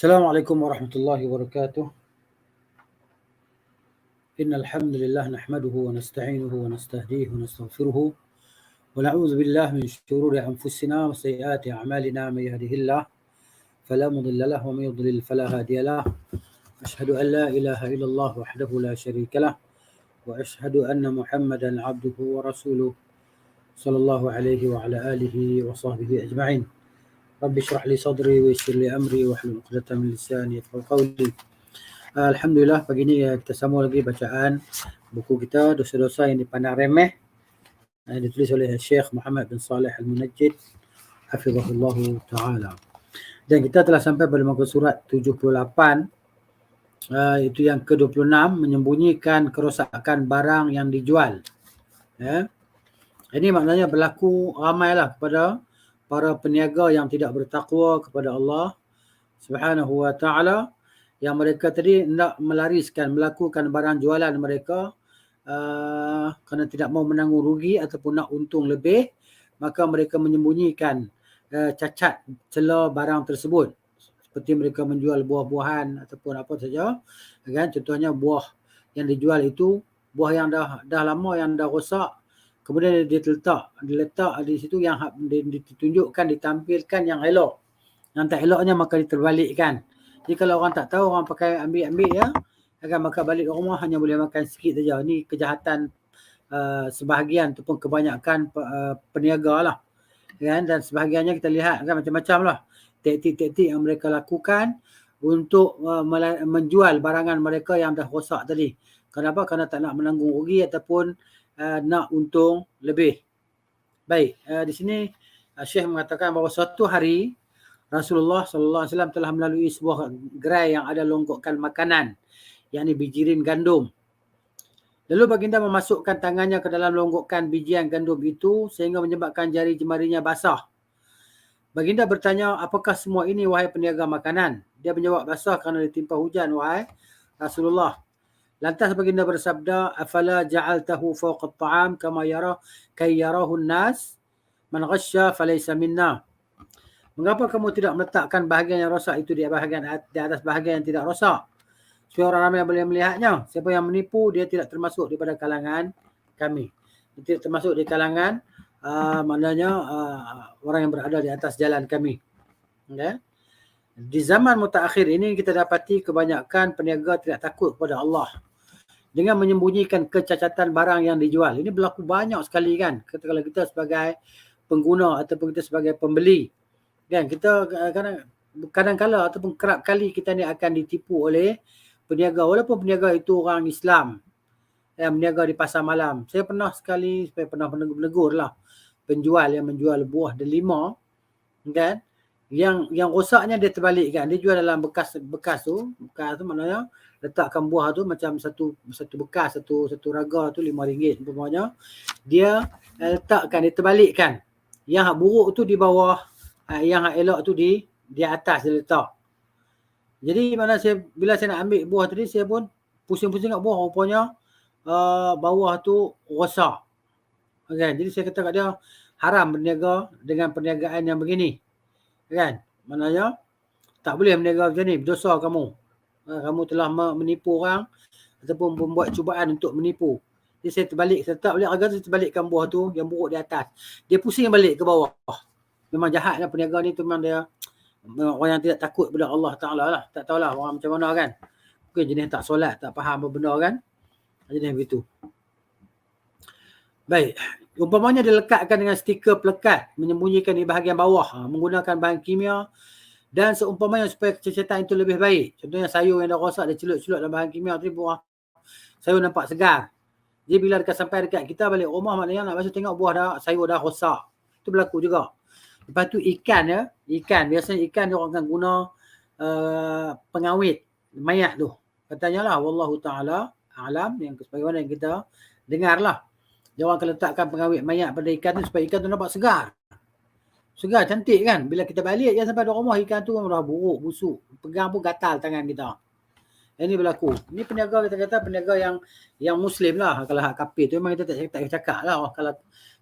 السلام عليكم ورحمة الله وبركاته. إن الحمد لله نحمده ونستعينه ونستهديه ونستغفره ونعوذ بالله من شرور أنفسنا وسيئات أعمالنا. من يهده الله فلا مضل له ومن يضلل فلا هادي له. أشهد أن لا إله إلا الله وحده لا شريك له وأشهد أن محمدا عبده ورسوله صلى الله عليه وعلى آله وصحبه أجمعين. رب اشرح لي صدري ويسر لي أمري واحلل عقدة من لساني يفقهوا قولي. Alhamdulillah, pagi ni kita sambung lagi bacaan buku kita Dosa-Dosa yang Dipandang Remeh, ditulis oleh Syekh Muhammad bin Saleh Al-Munajjid hafizahullah ta'ala. Dan kita telah sampai pada muka surat 78, itu yang ke-26, menyembunyikan kerosakan barang yang dijual. Ini maknanya berlaku ramailah kepada para peniaga yang tidak bertakwa kepada Allah Subhanahu wa ta'ala, yang mereka tadi hendak melakukan barang jualan mereka kerana tidak mau menanggung rugi ataupun nak untung lebih, maka mereka menyembunyikan cacat celah barang tersebut. Seperti mereka menjual buah-buahan ataupun apa saja, kan? Contohnya buah yang dijual itu buah yang dah lama, yang dah rosak, kemudian diletak di situ, yang ditunjukkan, ditampilkan yang elok. Yang tak eloknya maka diterbalikkan. Jadi kalau orang tak tahu, orang pakai ambil ya, akan makan balik rumah hanya boleh makan sikit saja. Ini kejahatan sebahagian ataupun kebanyakan peniaga lah, kan? Dan sebahagiannya kita lihat kan macam-macam lah taktik-taktik yang mereka lakukan untuk menjual barangan mereka yang dah rosak tadi. Kenapa? Kerana tak nak menanggung rugi ataupun nak untung lebih. Baik, di sini Syekh mengatakan bahawa suatu hari Rasulullah SAW telah melalui sebuah gerai yang ada longkokkan makanan, yakni bijirin gandum. Lalu baginda memasukkan tangannya ke dalam longkokkan bijian gandum itu sehingga menyebabkan jari jemarinya basah. Baginda bertanya, apakah semua ini wahai peniaga makanan? Dia menjawab, basah kerana ditimpa hujan wahai Rasulullah. Lantas baginda bersabda, afala ja'altahu fawqa at-ta'am kama yarahu an-nas man ghasya falaysa minna. Mengapa kamu tidak meletakkan bahagian yang rosak itu di atas bahagian yang tidak rosak, supaya orang ramai boleh melihatnya? Siapa yang menipu, dia tidak termasuk daripada kalangan kami. Dia tidak termasuk di kalangan maknanya orang yang berada di atas jalan kami. Okay? Di zaman mutaakhir ini kita dapati kebanyakan peniaga tidak takut kepada Allah dengan menyembunyikan kecacatan barang yang dijual. Ini berlaku banyak sekali, kan? Kalau kita sebagai pengguna ataupun kita sebagai pembeli, kan, kita kadang-kala ataupun kerap kali kita ni akan ditipu oleh peniaga, walaupun peniaga itu orang Islam yang berniaga di pasar malam. Saya pernah menegur lah penjual yang menjual buah delima, kan, yang rosaknya dia terbalikkan. Dia jual dalam bekas tu maknanya letakkan buah tu macam satu bekas, satu raga tu RM5 umpamanya. Dia letakkan, dia terbalikkan. Yang buruk tu di bawah, yang elok tu di atas dia letak. Jadi mana bila saya nak ambil buah tadi, saya pun pusing-pusing kat buah, rupanya bawah tu rosak. Kan? Jadi saya kata kat dia, haram berniaga dengan perniagaan yang begini. Kan? Maknanya tak boleh berniaga macam ni, berdosa kamu. Kamu telah menipu orang ataupun membuat cubaan untuk menipu. Jadi saya tak balik harga tu, saya terbalikkan buah tu yang buruk di atas. Dia pusing balik ke bawah. Memang jahat lah peniaga ni tu, memang dia orang yang tidak takut kepada Allah Ta'ala lah. Tak tahulah orang macam mana, kan. Mungkin jenis tak solat, tak faham apa benda, kan. Jenis begitu. Baik. Umpamanya dilekatkan dengan stiker pelekat, menyembunyikan di bahagian bawah, menggunakan bahan kimia dan seumpamanya supaya kecacatan itu lebih baik. Contohnya sayur yang dah rosak, dia celup-celup dalam bahan kimia tu, buah sayur nampak segar. Jadi bila sampai dekat kita balik rumah, maknanya nak masuk tengok buah sayur dah rosak. Itu berlaku juga. Lepas tu ikan, biasanya ikan dia orang akan guna pengawet mayat tu. Katanya lah, wallahu ta'ala alam, yang sebagaimana yang kita dengar lah. Dia orang akan letakkan pengawet mayat pada ikan tu supaya ikan tu nampak segar. Segar, cantik, kan. Bila kita balik je sampai di rumah, ikan tu dah buruk, busuk. Pegang pun gatal tangan kita. Ini berlaku. Ini peniaga, kita kata peniaga yang Muslim lah. Kalau hak kafir tu memang kita tak cakap lah.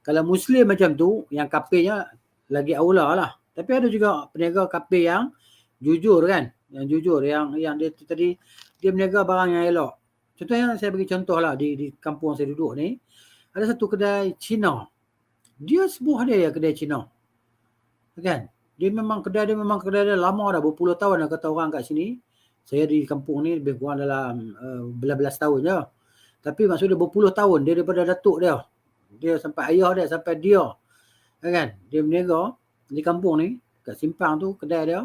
Kalau Muslim macam tu, yang kafirnya lagi aula lah. Tapi ada juga peniaga kafir yang jujur, kan. yang jujur, yang dia tu tadi dia berniaga barang yang elok. Contohnya saya bagi contoh lah di kampung saya duduk ni, ada satu kedai Cina. Dia sebuah dia kedai Cina. Kan? Dia memang kedai dia lama dah, berpuluh tahun dah kata orang kat sini. Saya di kampung ni lebih kurang dalam belas-belas tahun je. Tapi maksudnya berpuluh tahun dia daripada datuk dia. Dia sampai ayah dia, sampai dia. Kan? Dia berniaga di kampung ni, kat simpang tu kedai dia.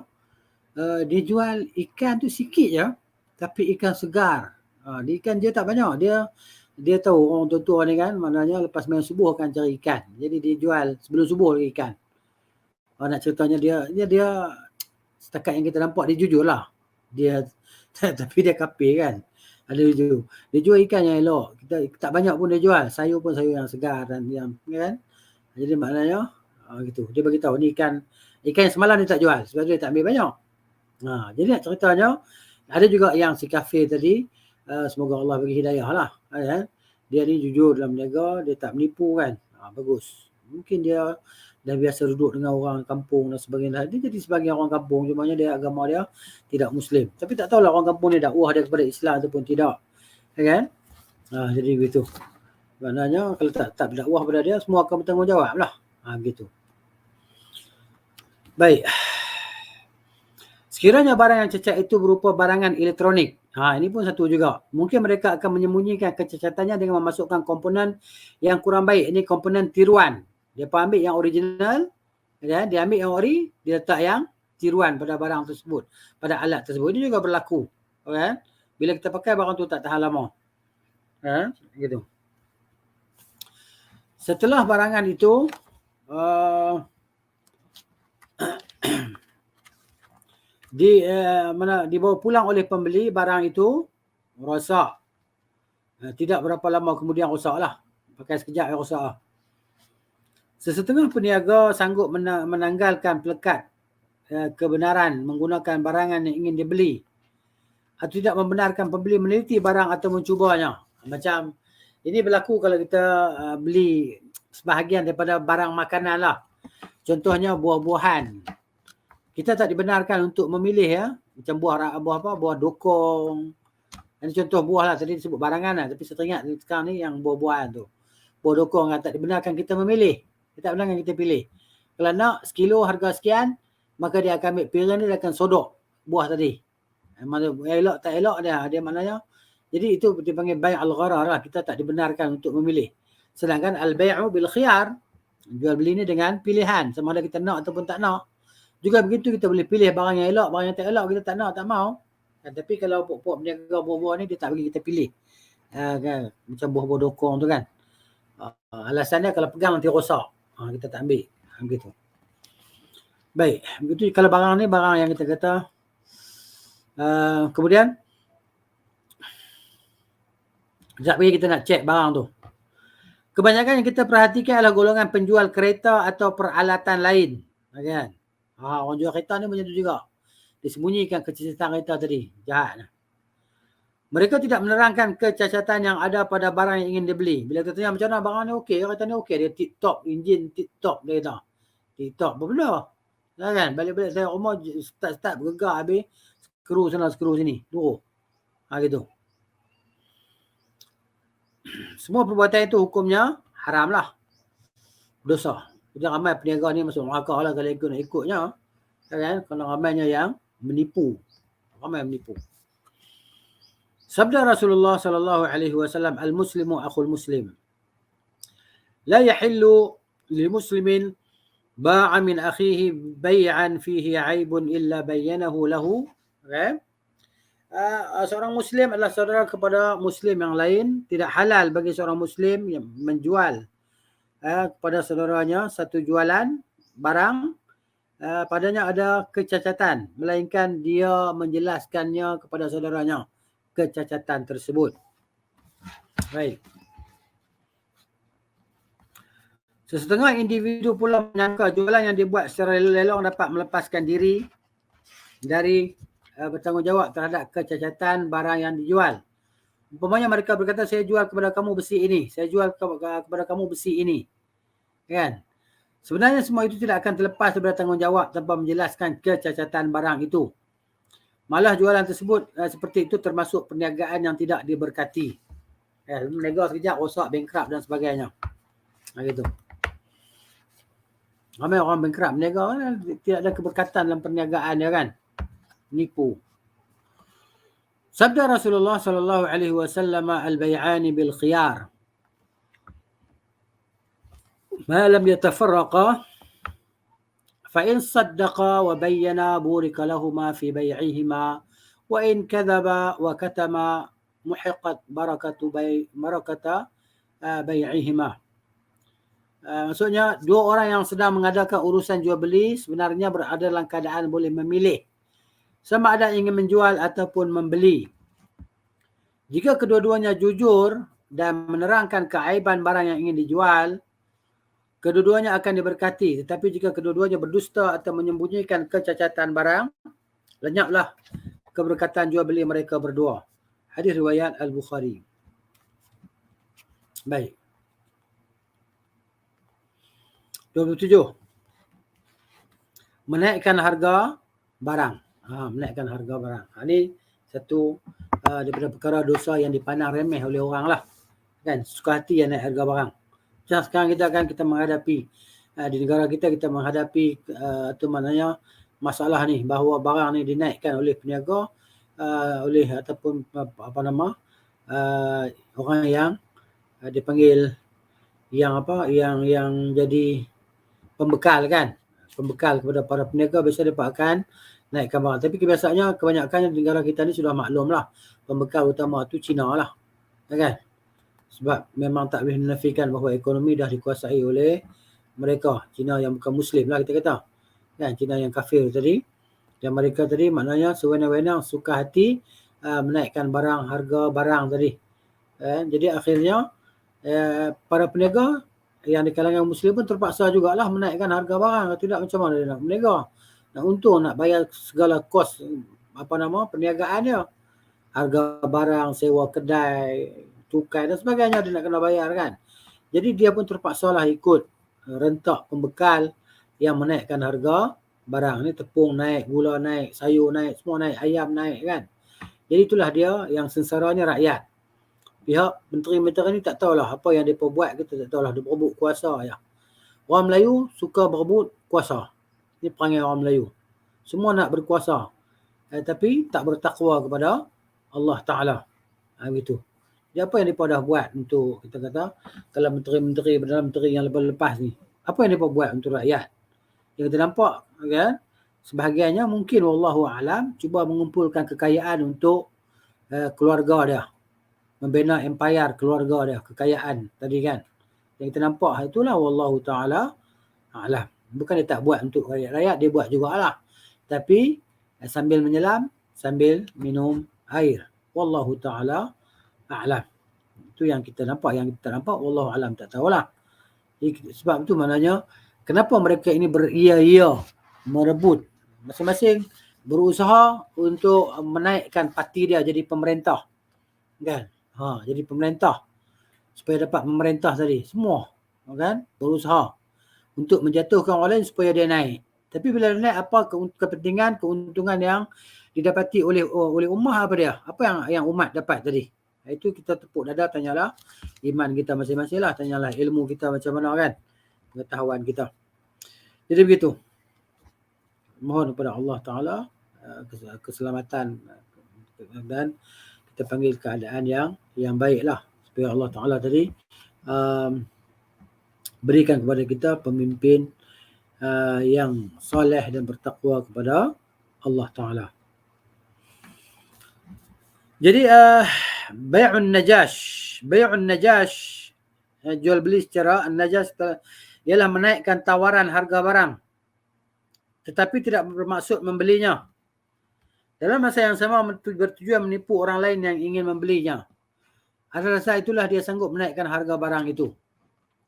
Dia jual ikan tu sikit je, tapi ikan segar. Ikan dia tak banyak. Dia tahu orang tua-tua ni kan, maknanya lepas main subuh akan cari ikan. Jadi dia jual sebelum subuh lagi ikan. Nak ceritanya dia setakat yang kita nampak dia jujur lah. Dia tapi dia kafir kan. Ada jujur. Dia jual ikan yang elok. Kita tak banyak pun dia jual. Sayur pun sayur yang segar dan yang kan. Jadi maknanya gitu. Dia bagi tahu ni ikan yang semalam dia tak jual sebab dia tak ambil banyak. Jadi nak ceritanya ada juga yang si kafir tadi, semoga Allah bagi hidayah lah. Kan? Dia ni jujur dalam berniaga, dia tak menipu kan. Bagus. Mungkin dia dah biasa duduk dengan orang kampung dan sebagainya. Dia jadi sebagai orang kampung, cumanya dia agama dia tidak Muslim. Tapi tak tahulah orang kampung ni dakwah dia kepada Islam ataupun tidak. Kan? Jadi begitu. Maknanya kalau tak berdakwah kepada dia, semua akan bertanggungjawab lah. Begitu. Baik. Sekiranya barang yang cacat itu berupa barangan elektronik. Ini pun satu juga. Mungkin mereka akan menyembunyikan kecacatannya dengan memasukkan komponen yang kurang baik. Ini komponen tiruan. Dia ambil yang original, kan? Dia ambil yang ori, dia letak yang tiruan pada barang tersebut, pada alat tersebut. Ini juga berlaku. Kan? Bila kita pakai barang tu tak tahan lama. Gitu. Setelah barangan itu, dibawa pulang oleh pembeli, barang itu rosak. Tidak berapa lama kemudian rosak lah. Pakai sekejap yang rosak lah. Sesetengah peniaga sanggup menanggalkan pelekat kebenaran menggunakan barangan yang ingin dibeli atau tidak membenarkan pembeli meneliti barang atau mencubanya. Macam ini berlaku kalau kita beli sebahagian daripada barang makanan lah. Contohnya buah-buahan. Kita tak dibenarkan untuk memilih ya. Macam buah dokong. Ini contoh buah lah. Tadi disebut barangan lah. Tapi saya teringat sekarang ni yang buah-buahan tu. Buah dokong tak dibenarkan kita memilih. Kita tak benarkan kita pilih. Kalau nak sekilo harga sekian, maka dia akan ambil piring ni, dia akan sodok buah tadi. Mana elok tak elok dia maknanya. Jadi itu dipanggil bai' al-gharar lah. Kita tak dibenarkan untuk memilih. Sedangkan al-bai'u bil khiyar, jual beli ni dengan pilihan. Sama ada kita nak ataupun tak nak. Juga begitu kita boleh pilih barang yang elok, barang yang tak elok kita tak nak, tak mau. Tapi kalau pokok berniaga buah-buah ni dia tak bagi kita pilih. Kan? Macam buah-buah dokong tu kan. Alasannya kalau pegang nanti rosak. Kita tak ambil. Begitu. Baik. Begitu kalau barang ni barang yang kita kata kemudian sekejap lagi kita nak cek barang tu. Kebanyakan yang kita perhatikan adalah golongan penjual kereta atau peralatan lain. Kan? Orang jual kereta ni macam tu juga. Disembunyikan kecacatan kereta tadi. Jahat. Mereka tidak menerangkan kecacatan yang ada pada barang yang ingin dibeli. Bila kita tanya macam mana barang ni okey, kereta ni okey. Dia tip-top, enjin tip-top dia kata. Tip-top, apa benda? Kan? Balik-balik saya rumah, start bergegar habis. Skru sana, skru sini. Turun. Gitu. Semua perbuatan itu hukumnya haram lah. Dosa. Jadi ramai peniaga ni masuk neraka lah kalau nak ikutnya. Kan? Kalau ramainya yang menipu. Ramai menipu. Sabda Rasulullah sallallahu alaihi wasallam, al-muslimu akhul muslim. La yahillu li muslimin ba'a min akhihi bay'an fihi 'aibun illa bayyanahu lahu. Okay? Seorang muslim adalah saudara kepada muslim yang lain. Tidak halal bagi seorang muslim yang menjual kepada saudaranya satu jualan barang padanya ada kecacatan, melainkan dia menjelaskannya kepada saudaranya kecacatan tersebut. Baik. Sesetengah individu pula menyangka jualan yang dibuat secara lelong dapat melepaskan diri dari bertanggungjawab terhadap kecacatan barang yang dijual. Umpamanya mereka berkata, saya jual kepada kamu besi ini, saya jual kepada kamu besi ini. Kan? Sebenarnya semua itu tidak akan terlepas daripada tanggungjawab tanpa menjelaskan kecacatan barang itu. Malah jualan tersebut seperti itu termasuk perniagaan yang tidak diberkati. Meniaga sekejap rosak, bankrupt dan sebagainya. Gitu. Ramai orang bankrupt meniaga tidak ada keberkatan dalam perniagaan dia kan. Nipu. Sabda Rasulullah sallallahu alaihi wasallam, al-bay'ani bil khiyar. Ma lam yatafarraqa فإن صدقا وبينا بورك لهما في بيعهما وإن كذبا وكتما محقت بركة بيعهما. Maksudnya dua orang yang sedang mengadakan urusan jual beli sebenarnya berada dalam keadaan boleh memilih sama ada ingin menjual ataupun membeli. Jika kedua-duanya jujur dan menerangkan keaiban barang yang ingin dijual, kedua-duanya akan diberkati. Tetapi jika kedua-duanya berdusta atau menyembunyikan kecacatan barang, lenyaplah keberkatan jual beli mereka berdua. Hadis riwayat Al-Bukhari. Baik. 27. Menaikkan harga barang. Menaikkan harga barang. Ini satu daripada perkara dosa yang dipandang remeh oleh orang lah. Kan? Suka hati yang naik harga barang. Macam sekarang kita menghadapi di negara kita menghadapi tu maknanya masalah ni bahawa barang ni dinaikkan oleh peniaga oleh ataupun orang yang dipanggil yang jadi pembekal kan, pembekal kepada para peniaga. Biasa mereka akan naikkan barang, tapi kebanyakannya di negara kita ni sudah maklum lah pembekal utama tu Cina lah kan. Sebab memang tak boleh menafikan bahawa ekonomi dah dikuasai oleh mereka. Cina yang bukan Muslim lah kita kata. Kan? Cina yang kafir tadi. Dan mereka tadi maknanya sewenang-wenang suka hati menaikkan harga barang tadi. Jadi akhirnya para peniaga yang di kalangan Muslim pun terpaksa jugalah menaikkan harga barang. Tidak macam mana dia nak berniaga. Nak untung, nak bayar segala kos perniagaan dia. Harga barang, sewa kedai, cukai dan sebagainya dia nak kena bayar kan. Jadi dia pun terpaksalah ikut rentak pembekal yang menaikkan harga barang ni. Tepung naik, gula naik, sayur naik, semua naik, ayam naik kan. Jadi itulah dia yang sengsaranya rakyat. Pihak menteri-menteri ni tak tahulah apa yang mereka buat, kita tak tahulah, dia berebut kuasa ya. Orang Melayu suka berebut kuasa. Ini perangai orang Melayu. Semua nak berkuasa. Tapi tak bertakwa kepada Allah Ta'ala. Begitu. Jadi apa yang mereka dah buat untuk, kita kata, kalau menteri-menteri, Perdana Menteri yang lepas-lepas ni, apa yang mereka buat untuk rakyat? Yang kita nampak, kan? Sebahagiannya mungkin, wallahu a'lam, cuba mengumpulkan kekayaan untuk keluarga dia. Membina empire keluarga dia, kekayaan tadi kan. Yang kita nampak itulah, wallahu ta'ala a'lam. Bukan dia tak buat untuk rakyat-rakyat, dia buat jugalah. Tapi sambil menyelam, sambil minum air. Wallahu ta'ala a'lam. Itu yang kita nampak. Yang kita nampak, wallahu a'lam, tak tahulah. Sebab itu maknanya, kenapa mereka ini beria-ia merebut, masing-masing berusaha untuk menaikkan parti dia jadi pemerintah. Kan? Jadi pemerintah. Supaya dapat memerintah tadi. Semua. Kan? Berusaha untuk menjatuhkan orang lain supaya dia naik. Tapi bila dia naik, apa kepentingan, keuntungan yang didapati oleh ummah apa dia? Apa yang umat dapat tadi? Itu kita tepuk dada, tanyalah iman kita masing-masing lah. Tanyalah ilmu kita macam mana kan? Pengetahuan kita. Jadi begitu. Mohon kepada Allah Ta'ala keselamatan dan kita panggil keadaan yang baiklah. Supaya Allah Ta'ala tadi berikan kepada kita pemimpin yang soleh dan bertakwa kepada Allah Ta'ala. Jadi Bai'un Najash jual beli secara Najash ialah menaikkan tawaran harga barang tetapi tidak bermaksud membelinya. Dalam masa yang sama bertujuan menipu orang lain yang ingin membelinya. Atas dasar itulah dia sanggup menaikkan harga barang itu.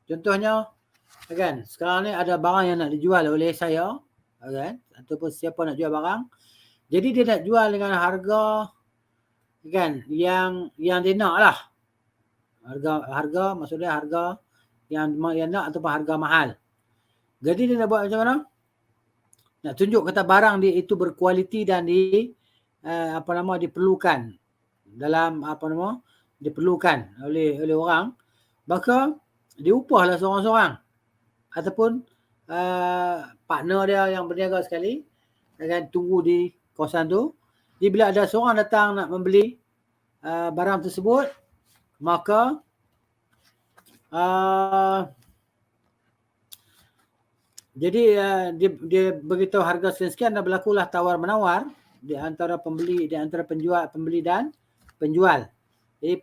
Contohnya, kan, sekarang ni ada barang yang nak dijual oleh saya, kan, ataupun siapa nak jual barang. Jadi dia nak jual dengan harga, kan, yang dia nak lah. Harga maksudnya harga yang nak ataupun harga mahal. Jadi dia nak buat macam mana? Nak tunjuk kata barang dia itu berkualiti dan diperlukan dalam diperlukan oleh orang, maka diupahlah seorang-seorang ataupun partner dia yang berniaga sekali akan tunggu di kawasan tu. Jadi bila ada seorang datang nak membeli barang tersebut, maka jadi dia beritahu harga sekian dan berlakulah tawar-menawar di antara pembeli dan penjual. Jadi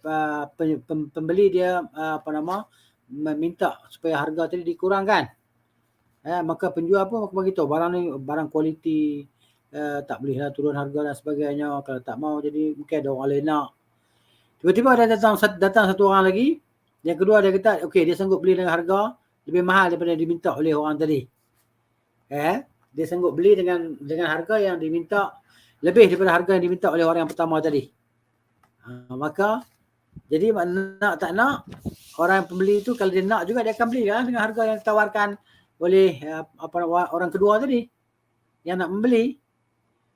pembeli dia meminta supaya harga tadi dikurangkan. Maka penjual pun beritahu barang ni barang kualiti, tak bolehlah turun harga dan sebagainya. Kalau tak mau jadi mungkin ada orang lain nak. Tiba-tiba ada datang satu orang lagi. Yang kedua dia kata okey, dia sanggup beli dengan harga lebih mahal daripada diminta oleh orang tadi. Dia sanggup beli dengan harga yang diminta lebih daripada harga yang diminta oleh orang yang pertama tadi. Maka jadi nak tak nak, orang yang pembeli itu kalau dia nak juga dia akan beli kan dengan harga yang ditawarkan oleh orang kedua tadi yang nak membeli.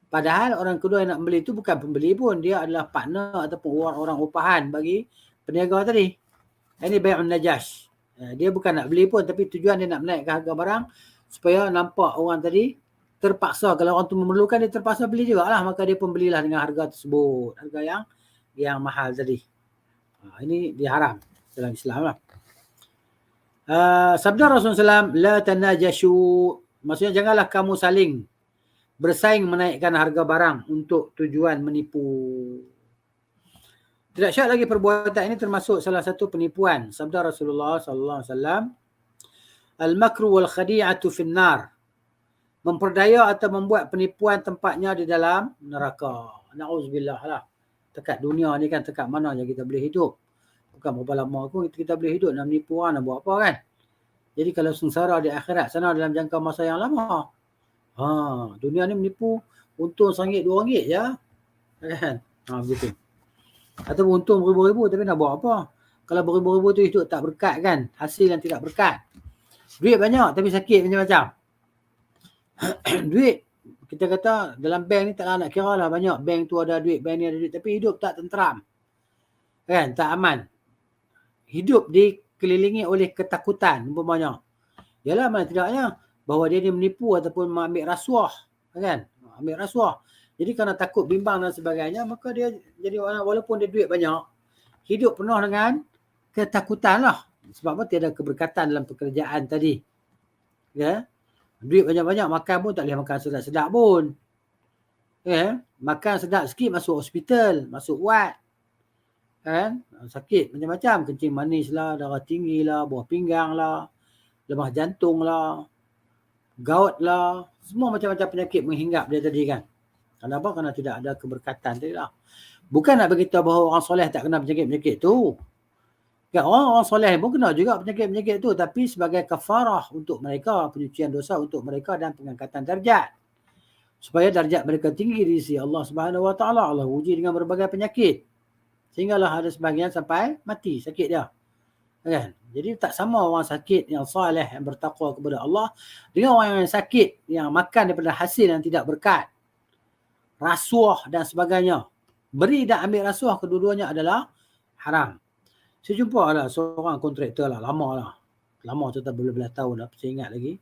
Padahal orang kedua yang nak membeli itu bukan pembeli pun, dia adalah partner ataupun orang upahan bagi peniaga tadi. Ini bai'un najash. Dia bukan nak beli pun, tapi tujuan dia nak menaikkan harga barang supaya nampak orang tadi terpaksa. Kalau orang tu memerlukan, dia terpaksa beli juga lah. Maka dia pun belilah dengan harga tersebut, harga yang mahal tadi. Ini diharam dalam Islam lah. Sabda Rasulullah SAW, la tanajashu, maksudnya janganlah kamu saling bersaing menaikkan harga barang untuk tujuan menipu. Tidak syak lagi perbuatan ini termasuk salah satu penipuan. Sabda Rasulullah SAW, al-makru wal khadi'atu finnar, memperdaya atau membuat penipuan tempatnya di dalam neraka. Na'udzubillah lah. Dekat dunia ni kan, dekat mana je kita boleh hidup. Bukan berapa lama pun kita boleh hidup, nak menipu orang, nak buat apa kan. Jadi kalau sengsara di akhirat sana dalam jangka masa yang lama. Dunia ni menipu untung RM1, RM2 je. Kan? Begitu. Atau untung beribu-ribu tapi nak buat apa? Kalau beribu-ribu tu hidup tak berkat kan? Hasil yang tidak berkat. Duit banyak tapi sakit macam-macam. Duit, kita kata dalam bank ni taklah nak kira lah banyak. Bank tu ada duit, bank ni ada duit. Tapi hidup tak tenteram. Kan? Tak aman. Hidup dikelilingi oleh ketakutan umpamanya. Yalah mana tidaknya bahawa dia ni menipu ataupun mengambil rasuah. Kan? Ambil rasuah. Jadi kerana takut bimbang dan sebagainya, maka dia jadi orang walaupun dia duit banyak, hidup penuh dengan ketakutan lah. Sebab apa? Tiada keberkatan dalam pekerjaan tadi. Ya? Duit banyak-banyak, makan pun tak boleh makan sedap-sedap pun. Ya? Makan sedap sikit masuk hospital, masuk wad. Kan? Sakit macam-macam, kencing manis lah, darah tinggi lah, buah pinggang lah, lemah jantung lah, gout lah, semua macam-macam penyakit menghinggap dia tadi kan. Kenapa? Kerana tidak ada keberkatan tadi lah. Bukan nak beritahu bahawa orang soleh tak kena penyakit-penyakit tu. Kan, orang soleh pun kena juga penyakit-penyakit tu, tapi sebagai kafarah untuk mereka, penyucian dosa untuk mereka dan pengangkatan darjat. Supaya darjat mereka tinggi di sisi Allah Subhanahu Wa Taala. Allah uji dengan berbagai penyakit. Sehinggalah ada sebahagian sampai mati sakit dia. Kan? Jadi tak sama orang sakit yang soleh, yang bertakwa kepada Allah dengan orang yang sakit, yang makan daripada hasil yang tidak berkat. Rasuah dan sebagainya. Beri dan ambil rasuah kedua-duanya adalah haram. Saya jumpa ada seorang kontraktor lah, lama lah. Lama tu tak berbelas tahun dah, saya ingat lagi.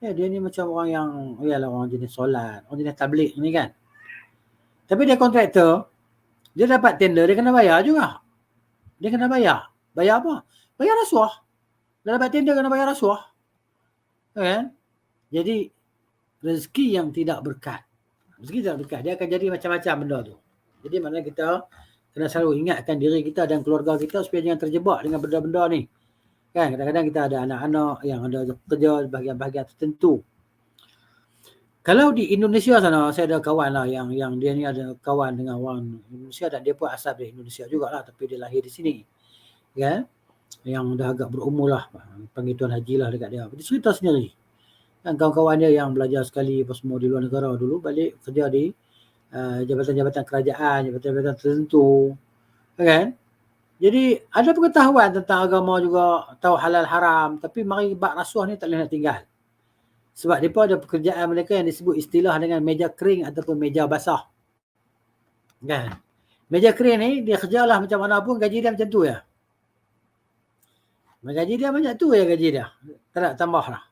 Dia ni macam orang yang, yalah orang jenis solat, orang jenis tabligh ni kan. Tapi dia kontraktor, dia dapat tender, dia kena bayar juga. Dia kena bayar. Bayar apa? Bayar rasuah. Dia dapat tender kena bayar rasuah. Kan? Jadi, rezeki yang tidak berkat. Rezeki tidak berkat. Dia akan jadi macam-macam benda tu. Jadi maknanya kita kena selalu ingatkan diri kita dan keluarga kita supaya jangan terjebak dengan benda-benda ni. Kan? Kadang-kadang kita ada anak-anak yang ada kerja bahagian-bahagian tertentu. Kalau di Indonesia sana, saya ada kawan lah yang dia ni ada kawan dengan orang Indonesia dan dia pun asal dari Indonesia jugalah, tapi dia lahir di sini. Kan? Yang dah agak berumur lah, panggil tuan haji lah dekat dia. Dia cerita sendiri. Dan kawan-kawan dia yang belajar sekali apa semua di luar negara dulu, balik kerja di jabatan-jabatan kerajaan, jabatan-jabatan tertentu. Kan? Jadi ada pengetahuan tentang agama juga, tahu halal haram, tapi mari bab rasuah ni tak boleh nak tinggal. Sebab mereka ada pekerjaan mereka yang disebut istilah dengan meja kering ataupun meja basah. Kan? Meja crane ni dia kerjalah macam mana pun gaji dia macam tu ya. Gaji dia banyak tu ya gaji dia. Tak nak tambah lah.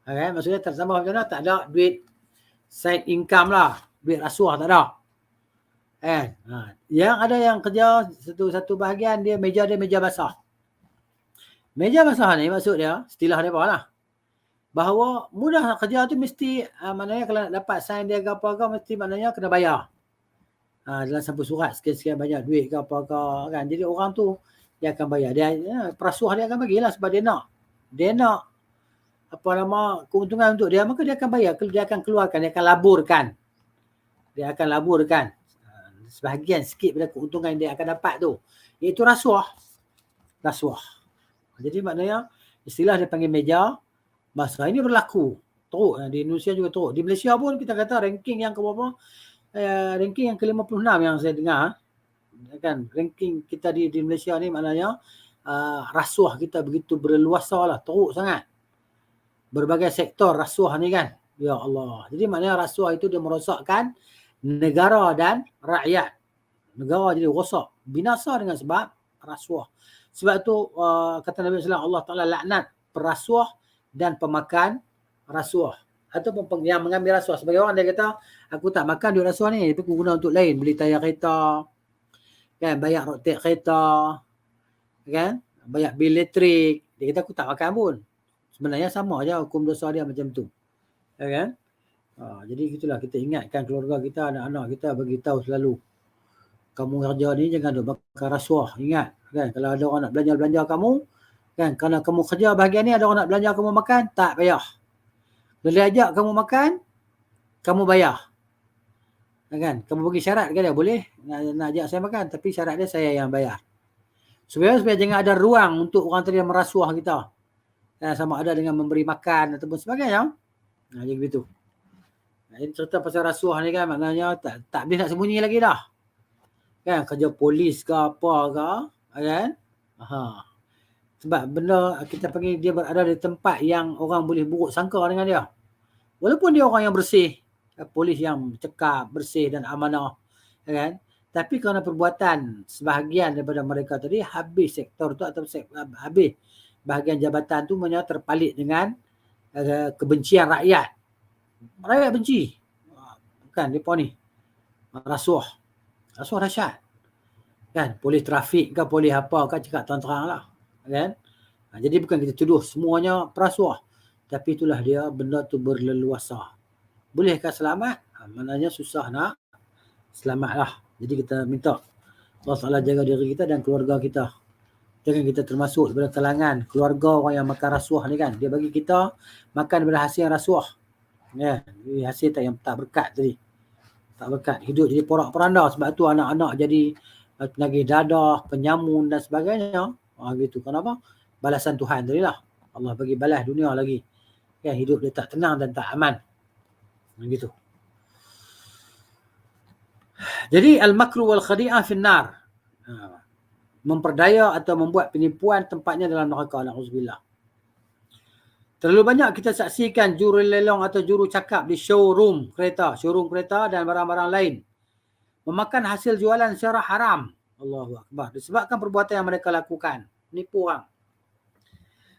Okay? Maksudnya tak tambah macam mana, tak ada duit side income lah. Duit rasuah tak ada. Kan? Yang ada yang kerja satu bahagian dia meja basah. Meja basah ni maksud dia, istilah dia apa lah. Bahawa mudah nak kerja tu mesti maknanya kalau nak dapat sign dia ke apa-apa mesti maknanya kena bayar. Dalam sampul surat sekian-sekian banyak duit ke apa-apa kan. Jadi orang tu dia akan bayar. Dia perasuah dia akan bagilah sebab dia nak apa nama keuntungan untuk dia, maka dia akan bayar, dia akan keluarkan, dia akan laburkan sebahagian sikit pada keuntungan yang dia akan dapat tu, iaitu rasuah. Jadi maknanya istilah dia panggil meja basah. Ini berlaku teruk di Indonesia juga teruk. Di Malaysia pun kita kata ranking yang ke berapa? Ranking yang ke-56 yang saya dengar kan. Ranking kita di Malaysia ni maknanya rasuah kita begitu berleluasa lah, teruk sangat. Berbagai sektor rasuah ni kan. Ya Allah. Jadi maknanya rasuah itu dia merosakkan negara dan rakyat. Negara jadi rosak, binasa dengan sebab rasuah. Sebab tu kata Nabi SAW, Allah Ta'ala laknat perasuah dan pemakan rasuah. Ataupun yang mengambil rasuah. Sebagai orang dia kata, aku tak makan duit rasuah ni, tapi aku guna untuk lain. Beli tayar kereta, kan, bayar rotek kereta, kan, bayar bil elektrik. Dia kata aku tak makan pun. Sebenarnya sama aja hukum dosa dia macam tu. Ya kan? Jadi gitulah, kita ingatkan keluarga kita, anak-anak kita, bagi tahu selalu. Kamu kerja ni jangan duk bakar rasuah. Ingat kan, kalau ada orang nak belanja kamu kan, kalau kamu kerja bahagian ni ada orang nak belanja kamu makan, tak payah. Bila dia ajak kamu makan, kamu bayar. Kan? Kamu bagi syarat kan dia boleh nak ajak saya makan, tapi syarat dia saya yang bayar. Supaya jangan ada ruang untuk orang tadi yang merasuah kita. Sama ada dengan memberi makan ataupun sebagainya. Jadi begitu. Ini cerita pasal rasuah ni kan, maknanya tak boleh nak sembunyi lagi dah. Kan, kerja polis ke apa ke, kan? Sebab benda kita panggil dia berada di tempat yang orang boleh buruk sangka dengan dia. Walaupun dia orang yang bersih, polis yang cekap, bersih dan amanah, kan? Tapi kerana perbuatan sebahagian daripada mereka tadi, habis sektor tu atau habis bahagian jabatan tu terpalit dengan kebencian rakyat. Rakyat benci. Kan, mereka ni rasuah dahsyat. Kan, polis trafik ke, polis apa ke, cakap terang-terang lah. Kan? Jadi bukan kita tuduh semuanya perasuah. Tapi itulah dia, benda tu berleluasa. Bolehkah selamat? Maknanya susah nak selamat lah. Jadi kita minta Allah Ta'ala jaga diri kita dan keluarga kita. Jangan kita termasuk daripada kalangan keluarga orang yang makan rasuah ni kan. Dia bagi kita makan daripada hasil rasuah. Ya, hasil yang tak berkat tadi. Tak berkat. Hidup jadi porak-poranda. Sebab tu anak-anak jadi penagih dadah, penyamun dan sebagainya. Gitu. Kenapa? Balasan Tuhan tadi lah. Allah bagi balas dunia lagi. Ya, hidup dia tak tenang dan tak aman. Gitu. Jadi al-makru wal khadi'ah finnar. Memperdaya atau membuat penipuan tempatnya dalam neraka. Na'udzubillah. Terlalu banyak kita saksikan juru lelong atau juru cakap di showroom kereta dan barang-barang lain memakan hasil jualan secara haram. Allahu Akbar. Disebabkan perbuatan yang mereka lakukan. Menipu orang.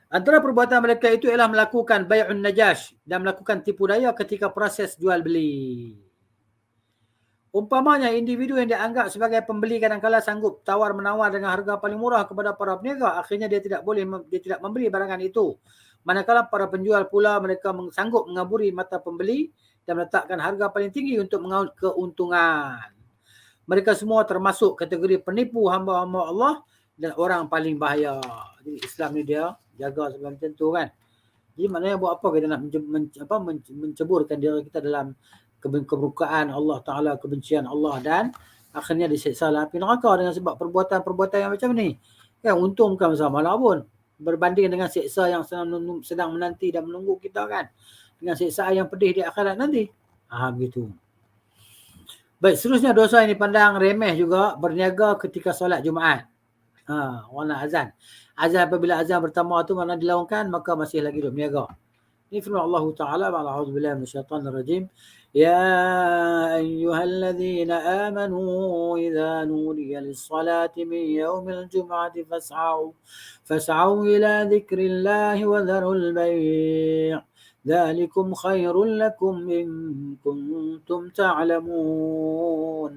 Antara perbuatan mereka itu ialah melakukan bai'un najash dan melakukan tipu daya ketika proses jual beli. Umpamanya individu yang dianggap sebagai pembeli kadang-kala sanggup tawar-menawar dengan harga paling murah kepada para peniaga. Akhirnya dia tidak membeli barangan itu. Manakala para penjual pula mereka sanggup mengaburi mata pembeli dan meletakkan harga paling tinggi untuk mengaut keuntungan. Mereka semua termasuk kategori penipu hamba-hamba Allah dan orang paling bahaya. Jadi Islam ni dia jaga sebab macam tu kan. Jadi maknanya buat apa kita nak menceburkan diri kita dalam keburukan Allah Ta'ala, kebencian Allah dan akhirnya diseksa dalam api neraka dengan sebab perbuatan-perbuatan yang macam ni. Kan untung bukan bersama lah pun. Berbanding dengan seksa yang sedang menanti dan menunggu kita kan. Dengan seksa yang pedih di akhirat nanti. Begitu. Baik, seterusnya dosa yang dipandang remeh juga berniaga ketika solat Jumaat. Orang nak azan. Azan apabila azan pertama tu mana dilaungkan maka masih lagi berniaga. Ini firman Allah Ta'ala, a'udzubillahi minasyaitanir rajim. يا أيها الذين آمنوا إذا نودي للصلاة من يوم الجمعة فاسعوا إلى ذكر الله وذروا البيع ذلكم خير لكم إن كنتم تعلمون.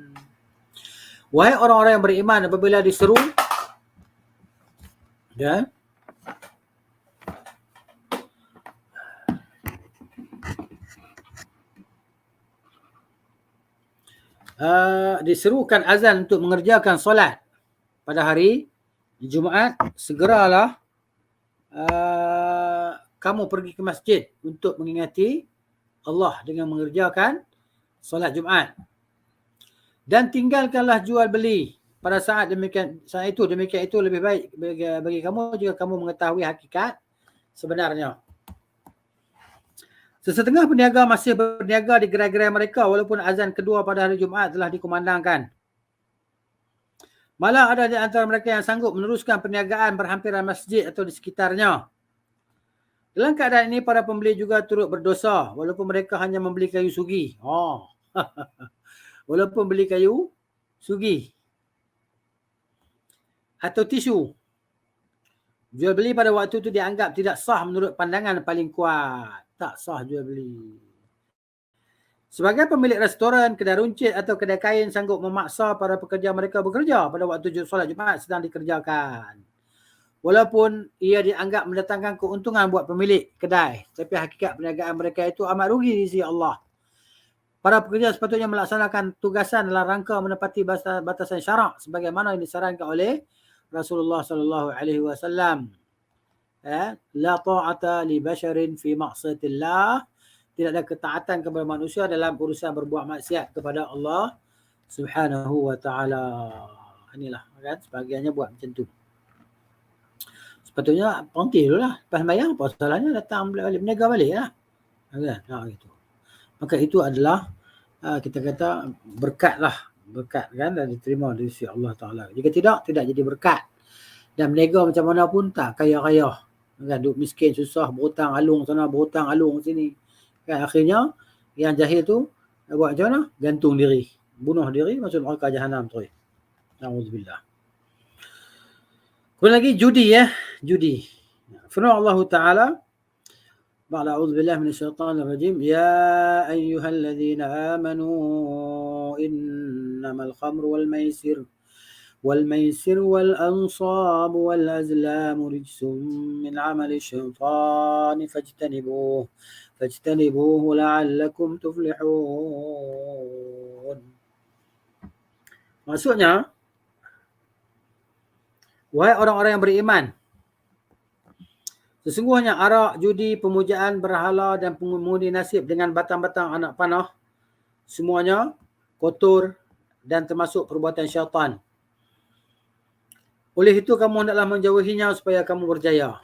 Wahai orang-orang yang beriman, apabila diseru diserukan azan untuk mengerjakan solat pada hari Jumaat, segeralah kamu pergi ke masjid untuk mengingati Allah dengan mengerjakan solat Jumaat. Dan tinggalkanlah jual beli pada saat itu lebih baik bagi kamu jika kamu mengetahui hakikat sebenarnya. Sesetengah peniaga masih berniaga di gerai-gerai mereka walaupun azan kedua pada hari Jumaat telah dikumandangkan. Malah ada di antara mereka yang sanggup meneruskan perniagaan berhampiran masjid atau di sekitarnya. Dalam keadaan ini, para pembeli juga turut berdosa walaupun mereka hanya membeli kayu sugi. Walaupun beli kayu sugi atau tisu. Jual beli pada waktu itu dianggap tidak sah menurut pandangan paling kuat. Tak sah jual beli. Sebagai pemilik restoran, kedai runcit atau kedai kain sanggup memaksa para pekerja mereka bekerja pada waktu solat Jumaat sedang dikerjakan. Walaupun ia dianggap mendatangkan keuntungan buat pemilik kedai, tapi hakikat perniagaan mereka itu amat rugi di sisi Allah. Para pekerja sepatutnya melaksanakan tugasan dalam rangka menepati batasan syarak sebagaimana yang disarankan oleh Rasulullah sallallahu alaihi wasallam. La ta'ata li basharin fi ma'siyatillah. Tidak ada ketaatan kepada manusia dalam urusan berbuat maksiat kepada Allah Subhanahu wa taala. Inilah kan sebagiannya buat macam tu. Sepatutnya berhenti dululah. Lepas bayang apa salahnya, datang balik berniaga balik lah. Kan? Gitu. Maka itu adalah kita kata berkat kan, dan diterima dari sisi Allah Ta'ala. Jika tidak jadi berkat. Dan berniaga macam mana pun tak kaya-kaya. Kan, duduk miskin, susah, berhutang alung sana, berhutang alung sini. Kan, akhirnya yang jahil tu buat macam mana? Gantung diri. Bunuh diri, masuk neraka jahanam terus. Na'udzubillah. Kemudian lagi judi. Firman Allah Ta'ala, بعد أعوذ بالله من الشيطان الرجيم يا أيها الذين آمنوا إنما الخمر والميسر والأنصاب والأزلام رجس من عمل الشيطان فاجتنبوه لعلكم تفلحون. Maksudnya, wahai orang-orang yang beriman, sesungguhnya arak, judi, pemujaan berhala dan pengundi nasib dengan batang-batang anak panah semuanya kotor dan termasuk perbuatan syaitan. Oleh itu kamu hendaklah menjauhinya supaya kamu berjaya.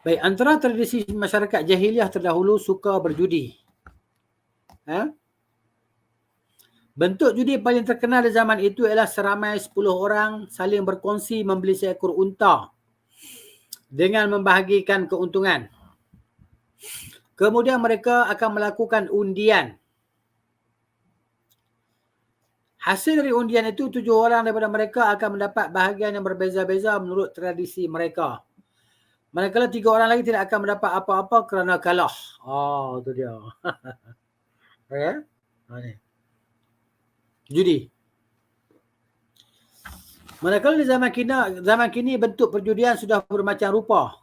Baik, antara tradisi masyarakat jahiliah terdahulu suka berjudi. Bentuk judi paling terkenal di zaman itu ialah seramai 10 orang saling berkongsi membeli seekor unta dengan membahagikan keuntungan. Kemudian mereka akan melakukan undian. Hasil dari undian itu 7 orang daripada mereka akan mendapat bahagian yang berbeza-beza menurut tradisi mereka. Manakala 3 orang lagi tidak akan mendapat apa-apa kerana kalah. Itu dia. Okay? Ni. Judi. Manakala di zaman kini bentuk perjudian sudah bermacam rupa.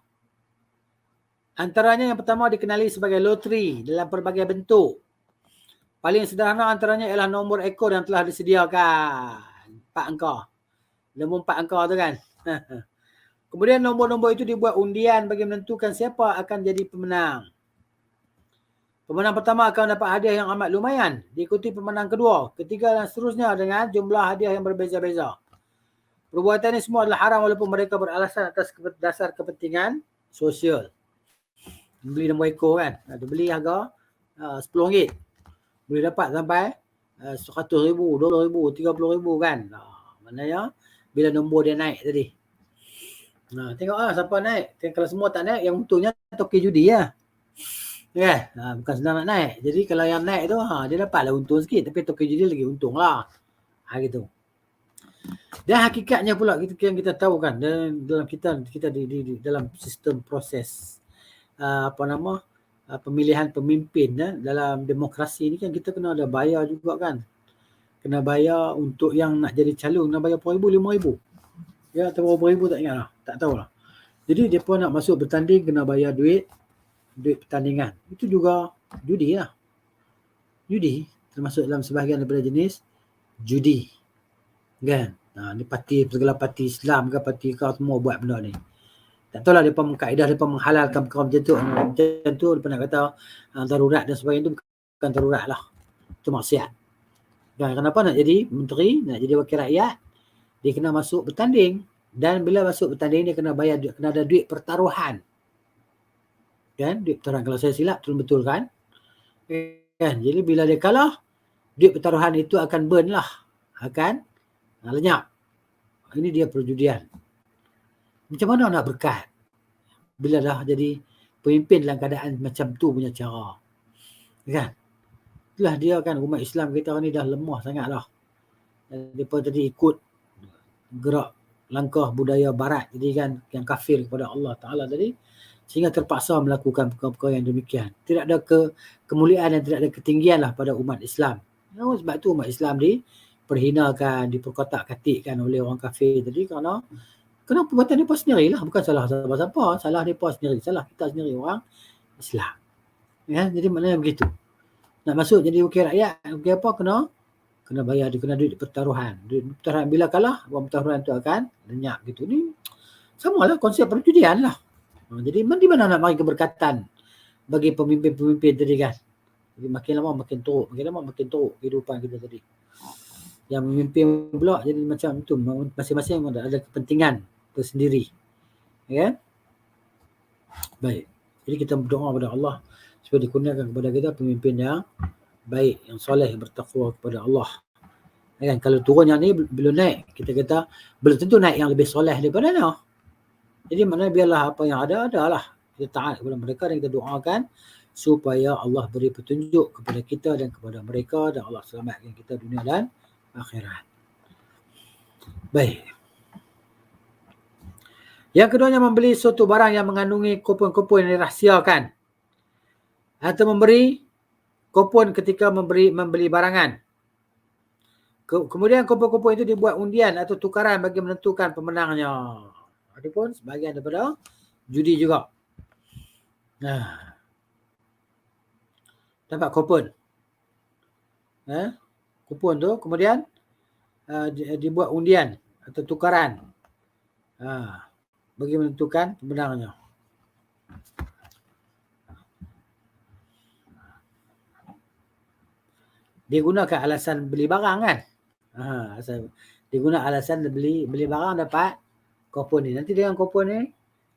Antaranya yang pertama dikenali sebagai loteri dalam pelbagai bentuk. Paling sederhana antaranya ialah nombor ekor yang telah disediakan. 4 angka. Nombor 4 angka tu kan. Kemudian nombor-nombor itu dibuat undian bagi menentukan siapa akan jadi pemenang. Pemenang pertama akan dapat hadiah yang amat lumayan. Diikuti pemenang kedua, ketiga dan seterusnya dengan jumlah hadiah yang berbeza-beza. Perbuatan ini semua adalah haram walaupun mereka beralasan atas dasar kepentingan sosial. Beli nombor ekor kan. Beli harga RM10. Boleh dapat sampai RM100,000, RM20,000, RM30,000 kan. Maknanya bila nombor dia naik tadi. Tengoklah siapa naik. Kalau semua tak naik, yang untungnya token judi lah. Kan? Bukan senang nak naik. Jadi kalau yang naik tu, dia dapatlah untung sikit. Tapi token judi lagi untung lah. Gitu. Dan hakikatnya pula yang kita tahu kan, dalam kita di dalam sistem proses pemilihan pemimpin dalam demokrasi ni kan, kita kena ada bayar juga kan. Kena bayar untuk yang nak jadi calon, kena bayar RM4,000, RM5,000. Ya, atau RM5,000 tak ingat lah. Tak tahulah. Jadi mereka nak masuk bertanding kena bayar duit pertandingan. Itu juga judi lah. Judi termasuk dalam sebahagian daripada jenis judi. Kan? Ni segala parti Islam ke parti kau semua buat benda ni. Tak tahulah mereka mengkaedah, mereka menghalalkan perkara macam tu. Macam tu mereka nak kata darurat dan sebagainya tu bukan darurat lah. Itu maksiat. Dan kenapa nak jadi menteri, nak jadi wakil rakyat, dia kena masuk bertanding. Dan bila masuk bertanding dia kena bayar, kena ada duit pertaruhan. Kan? Duit pertaruhan. Kalau saya silap betul kan? Kan? Jadi bila dia kalah, duit pertaruhan itu akan burn lah. Akan lenyap. Ini dia perjudian. Macam mana nak berkat bila dah jadi pemimpin dalam keadaan macam tu punya cara. Kan? Itulah dia kan, umat Islam kita ni dah lemah sangat lah. Mereka tadi ikut gerak langkah budaya barat jadi kan, yang kafir kepada Allah Ta'ala tadi, sehingga terpaksa melakukan perkara-perkara yang demikian. Tidak ada kemuliaan dan tidak ada ketinggian lah pada umat Islam. Sebab tu umat Islam diperhinakan, diperkotak-katikkan oleh orang kafir tadi kerana perbuatan mereka sendirilah. Bukan salah siapa-siapa. Salah mereka sendiri. Salah kita sendiri orang Islam. Ya, jadi maknanya begitu. Nak masuk jadi wakil rakyat, wakil apa, kena bayar, dia kena duit pertaruhan. Duit pertaruhan bila kalah, wang pertaruhan tu akan lenyap gitu. Ni samalah konsep perjudian lah. Jadi di mana nak bagi keberkatan bagi pemimpin-pemimpin tadi kan. Jadi makin lama makin teruk, makin lama makin teruk kehidupan kita tadi. Yang memimpin pula jadi macam tu, masing-masing ada kepentingan tersendiri. Ya. Baik. Jadi kita berdoa kepada Allah supaya dikurniakan kepada kita pemimpin yang baik, yang soleh, yang bertakwa kepada Allah. Kan? Kalau turun yang ni belum naik, kita kata belum tentu naik yang lebih soleh daripada ni. Jadi maknanya biarlah apa yang ada, adalah. Kita taat kepada mereka dan kita doakan supaya Allah beri petunjuk kepada kita dan kepada mereka, dan Allah selamatkan kita dunia dan akhirat. Baik. Yang keduanya, membeli suatu barang yang mengandungi kupon-kupon yang dirahsiakan, atau memberi kupon ketika membeli barangan. Kemudian kupon-kupon itu dibuat undian atau tukaran bagi menentukan pemenangnya. Itu pun sebahagian daripada judi juga. Dapat kupon. Kupon tu kemudian dibuat undian atau tukaran bagi menentukan pemenangnya. Dia gunakan alasan beli barang kan. Dia guna alasan beli barang dapat kupon ni. Nanti dengan kupon ni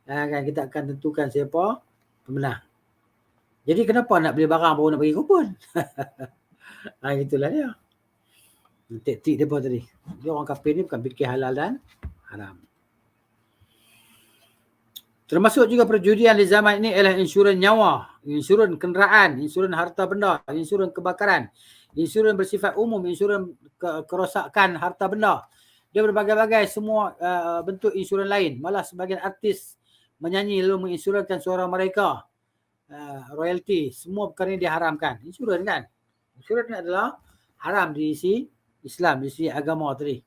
kan kita akan tentukan siapa pemenang. Jadi kenapa nak beli barang baru nak bagi kupon? Itulah dia. Taktik dia pun tadi. Dia orang kafir ni bukan fikir halal dan haram. Termasuk juga perjudian di zaman ini ialah insurans nyawa, insurans kenderaan, insurans harta benda, insurans kebakaran, insurans bersifat umum, insurans kerosakan harta benda. Dia berbagai-bagai semua bentuk insurans lain. Malah sebagian artis menyanyi lalu menginsurankan suara mereka. Royalty, semua perkara ini diharamkan. Insurans kan? Insurans ni adalah haram di sisi Islam, di sisi agama tadi.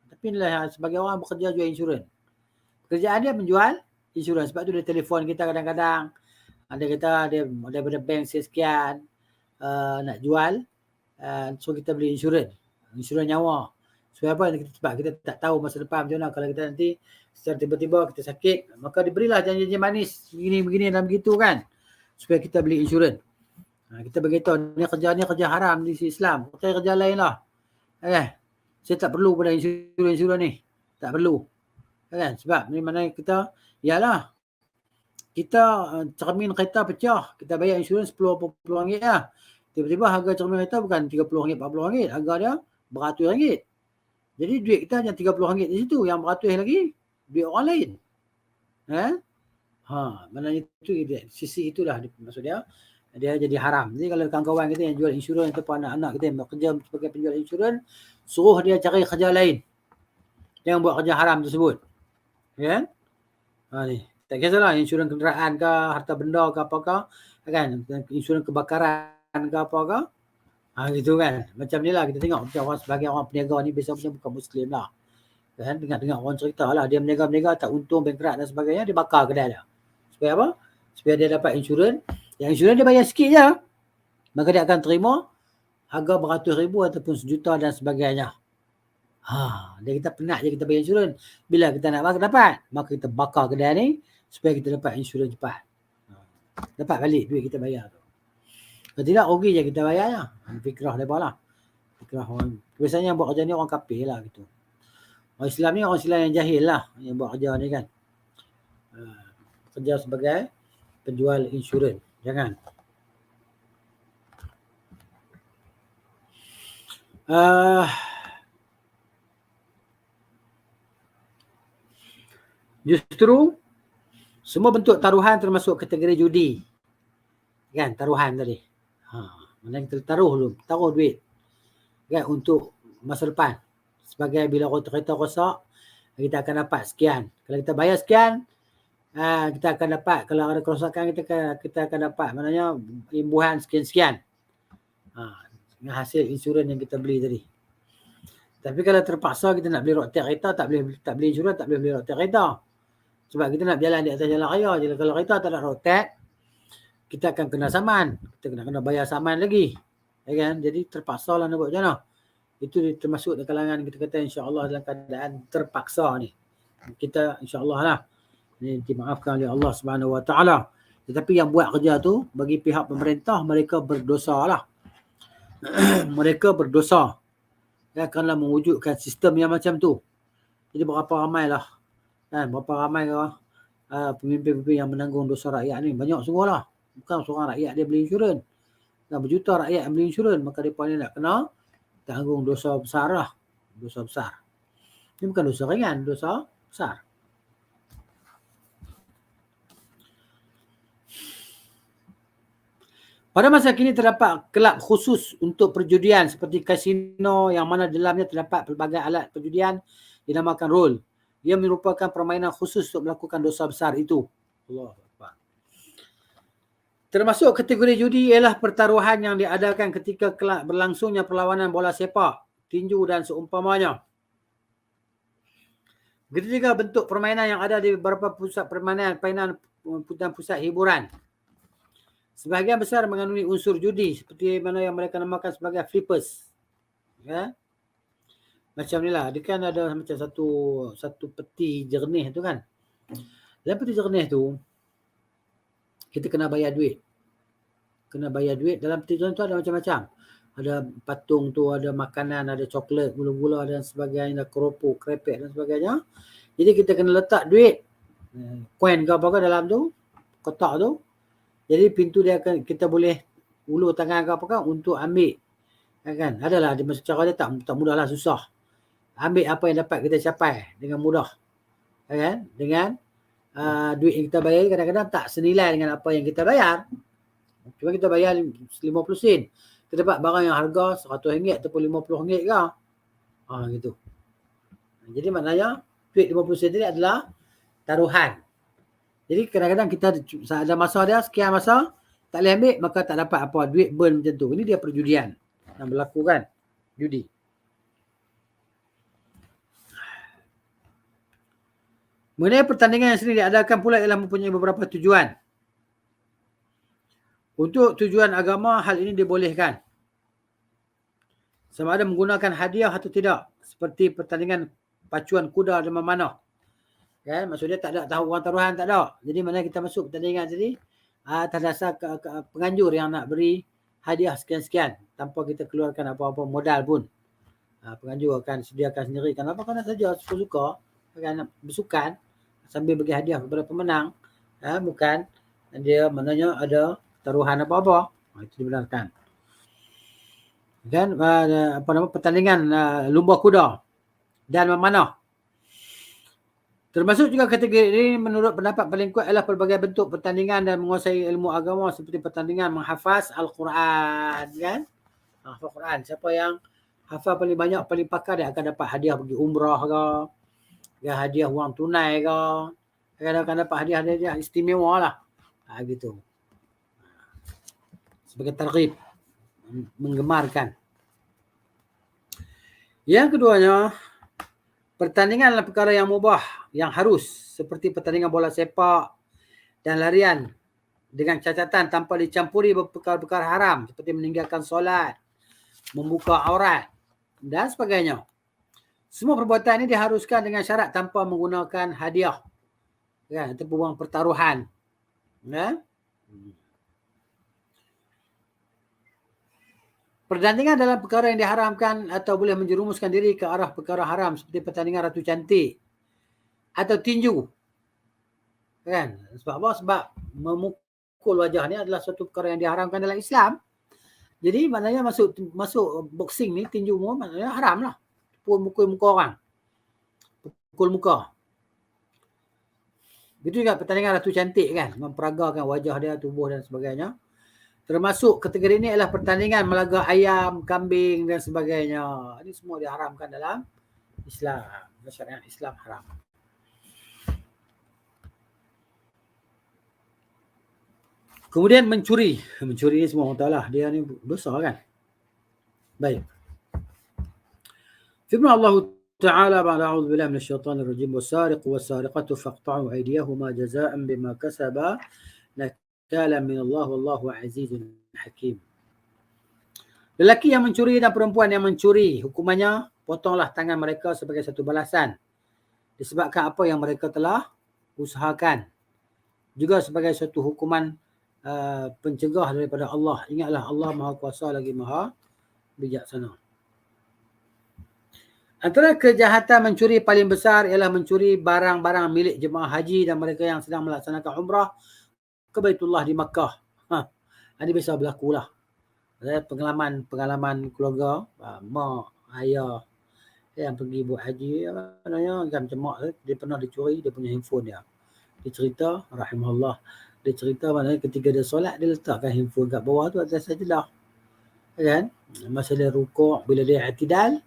Tapi inilah sebagai orang bekerja jual insurans. Pekerjaan dia menjual insurans. Sebab tu dia telefon kita kadang-kadang. Dia kata dia daripada bank sekian nak jual. So kita beli insurans. Insurans nyawa. Sebab apa? Sebab kita tak tahu masa depan macam mana. Kalau kita nanti secara tiba-tiba kita sakit, maka diberilah janji-janji manis. Begini dan begitu kan. Supaya kita beli insurans. Kita beritahu ni kerja haram di Islam. Kerja lain lah. Saya tak perlu pada insurans ni. Tak perlu. Kan? Sebab ni mana kita, ialah kita cermin kereta pecah, kita bayar insurans RM10 lah. Tiba-tiba harga cermin kereta bukan RM30, RM40, harga dia beratus ringgit. Jadi duit kita hanya RM30 di situ, yang beratus lagi duit orang lain. Maknanya itu sisi itulah maksud dia jadi haram. Jadi kalau kawan-kawan kita yang jual insurans ataupun anak-anak kita yang bekerja sebagai penjual insurans, suruh dia cari kerja lain. Jangan buat kerja haram tersebut. Ya. Ni. Tak kisahlah insurans kenderaan ke, harta benda ke apakah, kan? Insurans kebakaran ke apakah. Gitu kan. Macam ni lah kita tengok macam orang sebagai orang peniaga ni biasanya bukan Muslim lah. Kan? Dengar orang cerita lah. Dia meniaga tak untung, bankrupt dan sebagainya, dia bakar kedai dia. Supaya apa? Supaya dia dapat insurans. Yang insurans dia bayar sikit je. Maka dia akan terima harga beratus ribu ataupun sejuta dan sebagainya. Dia kita penat je kita bayar insurans. Bila kita nak dapat, maka kita bakar kedai ni supaya kita dapat insurans cepat. Dapat balik duit kita bayar tu. Kalau tidak, rugi je kita bayar lah. Fikrah mereka lah. Fikrah orang. Biasanya yang buat kerja ni orang kafir lah gitu. Orang Islam ni orang Islam yang jahil lah yang buat kerja ni kan. Kerja sebagai penjual insurans. Jangan. Justru semua bentuk taruhan termasuk kategori judi. Kan, taruhan tadi. Mana kita taruh duit. Kan, untuk masa depan. Sebagai bila kereta rosak, kita akan dapat sekian. Kalau kita bayar sekian, kita akan dapat, kalau ada kerosakan kita akan dapat maknanya imbuhan sekian-sekian. Dengan hasil insurans yang kita beli tadi. Tapi kalau terpaksa kita nak beli rotek kereta, tak beli insurans, tak boleh beli rotek kereta. Sebab kita nak berjalan di atas jalan raya. Jadi kalau kereta tak ada rotek, kita akan kena saman. Kita kena bayar saman lagi. Ya kan? Jadi terpaksa lah nak buat macam mana. Itu termasuk dalam kalangan kita kata insya-Allah dalam keadaan terpaksa ni. Kita insya-Allah lah. Ini dimaafkan oleh Allah Subhanahu Wa Taala. Tetapi yang buat kerja tu bagi pihak pemerintah, mereka berdosa lah. Mereka berdosa. Ya, kerana mewujudkan sistem yang macam tu. Jadi berapa ramai lah. Berapa ramai pemimpin-pemimpin yang menanggung dosa rakyat ni. Banyak sungguh lah. Bukan seorang rakyat dia beli insurans. Berjuta rakyat yang beli insurans. Maka mereka ni nak kena tanggung dosa besar lah. Dosa besar. Ini bukan dosa ringan. Dosa besar. Pada masa kini terdapat kelab khusus untuk perjudian seperti kasino yang mana dalamnya terdapat pelbagai alat perjudian dinamakan roll. Ia merupakan permainan khusus untuk melakukan dosa besar itu. Allahuakbar. Termasuk kategori judi ialah pertaruhan yang diadakan ketika berlangsungnya perlawanan bola sepak, tinju dan seumpamanya. Begitu juga bentuk permainan yang ada di beberapa pusat permainan dan pusat hiburan. Sebahagian besar mengandungi unsur judi seperti mana yang mereka namakan sebagai flippers. Ya. Macam ni lah. Dia kan ada macam satu peti jernih tu kan. Dalam peti jernih tu, kita kena bayar duit. Kena bayar duit. Dalam peti jernih tu ada macam-macam. Ada patung tu, ada makanan, ada coklat, gula-gula dan sebagainya, keropok, krepek dan sebagainya. Jadi kita kena letak duit, koin ke apa-apa dalam tu, kotak tu. Jadi pintu dia akan, kita boleh ulur tangan ke apa-apa untuk ambil. Kan? Adalah, cara dia tak mudah lah, susah. Ambil apa yang dapat kita capai dengan mudah. Kan? Dengan duit yang kita bayar kadang-kadang tak senilai dengan apa yang kita bayar. Cuma kita bayar 50 sen. Kita dapat barang yang harga RM100 ataupun RM50 ke. Gitu. Jadi maknanya duit 50 sen tadi adalah taruhan. Jadi kadang-kadang kita ada masa dia, sekian masa, tak boleh ambil, maka tak dapat apa, duit burn macam tu. Ini dia perjudian yang berlaku kan, judi. Mengenai pertandingan yang sering diadakan pula ialah mempunyai beberapa tujuan. Untuk tujuan agama, hal ini dibolehkan. Sama ada menggunakan hadiah atau tidak. Seperti pertandingan pacuan kuda dan memanah. Kan? Maksudnya tak ada taruhan, tak ada. Jadi mana kita masuk pertandingan tadi, atas dasar penganjur yang nak beri hadiah sekian-sekian. Tanpa kita keluarkan apa-apa modal pun. Penganjur akan sediakan sendiri. Kenapa? Kerana saja suka-suka akan bersukan sambil bagi hadiah kepada pemenang. Bukan dia maknanya ada taruhan apa-apa. Itu dibenarkan. Dan pertandingan lumba kuda dan memanah. Termasuk juga kategori ini menurut pendapat paling kuat adalah pelbagai bentuk pertandingan dan menguasai ilmu agama seperti pertandingan menghafaz Al-Quran, kan? Hafaz Quran. Siapa yang hafal paling banyak, paling pakar, dia akan dapat hadiah pergi umrah ke, dia hadiah wang tunai ke, dia akan dapat hadiah istimewa lah. Gitu. Sebagai targhib, menggemarkan. Yang keduanya, pertandingan adalah perkara yang mubah, yang harus, seperti pertandingan bola sepak dan larian dengan catatan tanpa dicampuri perkara-perkara haram seperti meninggalkan solat, membuka aurat dan sebagainya. Semua perbuatan ini diharuskan dengan syarat tanpa menggunakan hadiah, kan, ataupun wang pertaruhan. Ya? Pertandingan dalam perkara yang diharamkan atau boleh menjerumuskan diri ke arah perkara haram seperti pertandingan ratu cantik atau tinju. Kan? Sebab apa? Sebab memukul wajah ni adalah suatu perkara yang diharamkan dalam Islam. Jadi maknanya masuk boxing ni, tinju semua, maknanya haram lah. Pukul muka orang. Pukul muka. Begitu juga pertandingan ratu cantik, kan, memperagakan wajah dia, tubuh dan sebagainya. Termasuk kategori ini adalah pertandingan melaga ayam, kambing dan sebagainya. Ini semua diharamkan dalam Islam. Syariat Islam haram. Kemudian mencuri. Mencuri ni semua orang tahu lah. Dia ni besar, kan. Baik. Firman Allah Ta'ala ba'da a'udzu billahi minasyaitonir rajim was-sariqu was-sariqatu faqta'u aydiyahuma jazaa'an bima kasaba nakalan min Allah wallahu 'azizun hakim. Lelaki yang mencuri dan perempuan yang mencuri, hukumannya potonglah tangan mereka sebagai satu balasan disebabkan apa yang mereka telah usahakan. Juga sebagai satu hukuman pencegah daripada Allah. Ingatlah Allah Maha Kuasa lagi Maha Bijaksana. Antara kejahatan mencuri paling besar ialah mencuri barang-barang milik jemaah haji dan mereka yang sedang melaksanakan umrah ke Baitullah di Makkah. Ini biasa berlaku lah. Pengalaman keluarga, mak, ayah yang pergi buat haji, macam mak dia pernah dicuri dia punya handphone dia. Dia cerita, rahimahullah, dia cerita maknanya ketika dia solat, dia letakkan handphone kat bawah tu atas sajadah. Kan? Masa dia rukuk, bila dia i'tidal,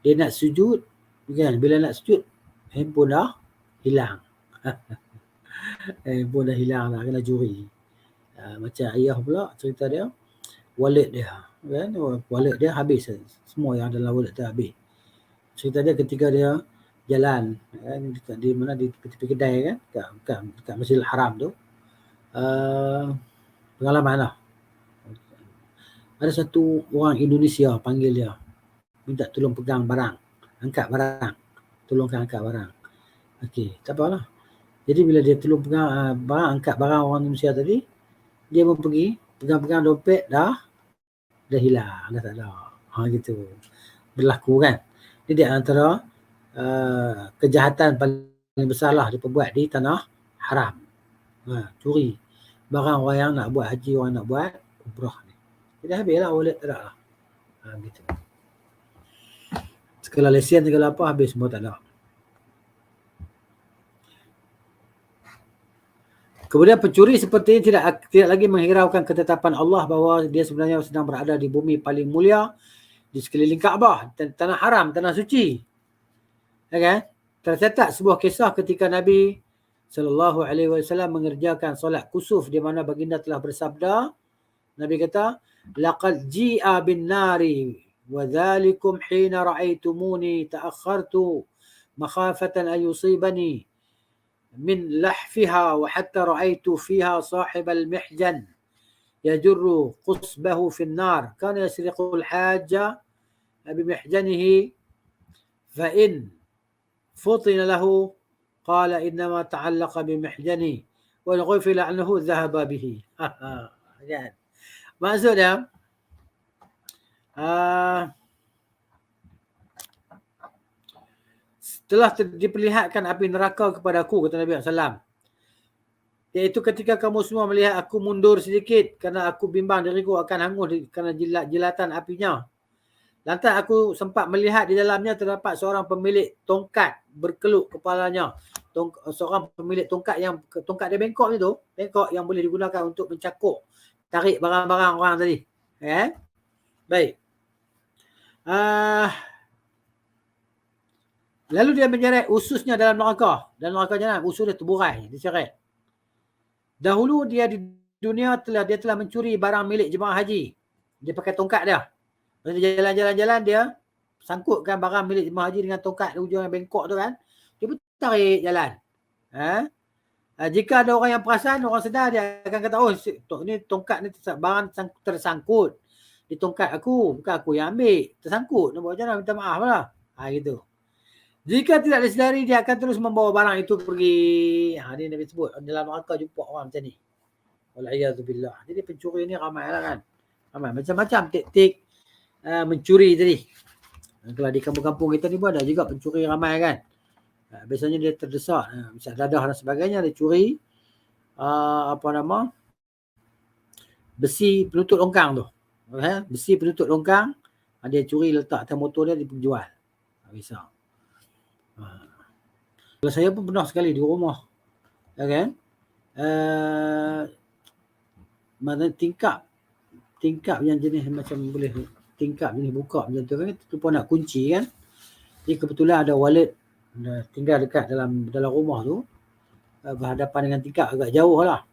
dia nak sujud, kan? Bila nak sujud, handphone dah hilang. Handphone dah hilang dah, kena curi. Macam ayah pula cerita dia, wallet dia, kan? Wallet dia habis, semua yang dalam wallet dia habis. Cerita dia ketika dia jalan, kan, di mana, di tepi kedai, kan, dekat Masjidil Haram tu, pengalaman lah. Ada satu orang Indonesia panggil dia, minta tolong pegang barang, angkat barang, tolongkan angkat barang. Okey, tak apalah. Jadi bila dia tolong pegang barang, angkat barang orang Indonesia tadi, dia pun pergi pegang-pegang dompet, dah hilang, dah tak ada. Gitu. Berlaku, kan. Ini di antara kejahatan paling besar lah diperbuat di tanah haram. Curi barang orang yang nak buat haji, orang nak buat umrah ni. Jadi habislah wallet, tak ada lah. Gitu. Segala lesen, segala apa, habis semua, tak ada. Kemudian pencuri seperti ini tidak lagi menghiraukan ketetapan Allah bahawa dia sebenarnya sedang berada di bumi paling mulia, di sekeliling Kaabah, tanah haram, tanah suci. Ya, kan? Tercatat sebuah kisah ketika Nabi SAW mengerjakan solat kusuf di mana baginda telah bersabda, Nabi kata, laqad ji'a bin nari wa dhalikum hina ra'aitumuni ta'akhartu makhafatan ayusibani من لحفها وحتى رأيت فيها صاحب المحجن يجر قصبه في النار كان يسرق الحاج بمحجنه فإن فطن له قال إنما تعلق بمحجني وإن غفل عنه ذهب به. Maksudnya telah diperlihatkan api neraka kepadaku, kata Nabi SAW. Iaitu ketika kamu semua melihat aku mundur sedikit kerana aku bimbang diriku akan hangus kerana jilatan apinya. Lantas aku sempat melihat di dalamnya terdapat seorang pemilik tongkat berkeluk kepalanya. seorang pemilik tongkat dia bengkok ni tu, bengkok yang boleh digunakan untuk mencakuk, tarik barang-barang orang tadi. Baik. Lalu dia menyeret ususnya dalam neraka. Dan neraka jahanam, usus dia terburai, diseret. Dahulu dia di dunia dia telah mencuri barang milik jemaah haji. Dia pakai tongkat dia. Lepas dia jalan-jalan dia sangkutkan barang milik jemaah haji dengan tongkat ujung yang bengkok tu kan. Dia pun tarik jalan. Jika ada orang yang perasan, orang sedar, dia akan kata, oh ni tongkat ni barang tersangkut di tongkat aku, bukan aku yang ambil, tersangkut. Nak buat macam mana? Minta maaf lah. Gitu. Jika tidak disedari, dia akan terus membawa barang itu pergi. Ni Nabi sebut, dalam neraka jumpa orang macam ni. Wal'iyadzubillah. Jadi pencuri ni ramai lah kan. Ramai. Macam-macam taktik mencuri tadi. Kalau di kampung-kampung kita ni pun ada juga pencuri ramai kan. Biasanya dia terdesak. Misal dadah dan sebagainya, dia curi besi penutup longkang tu. Besi penutup longkang, dia curi letak atas motor dia jual. Bisa. Kalau saya pun pernah sekali di rumah. Kan? Mana tingkap yang jenis macam boleh tingkap jenis buka macam tu kan, lupa nak kunci kan. Jadi kebetulan ada wallet tinggal dekat dalam rumah tu, berhadapan dengan tingkap, agak jauh lah.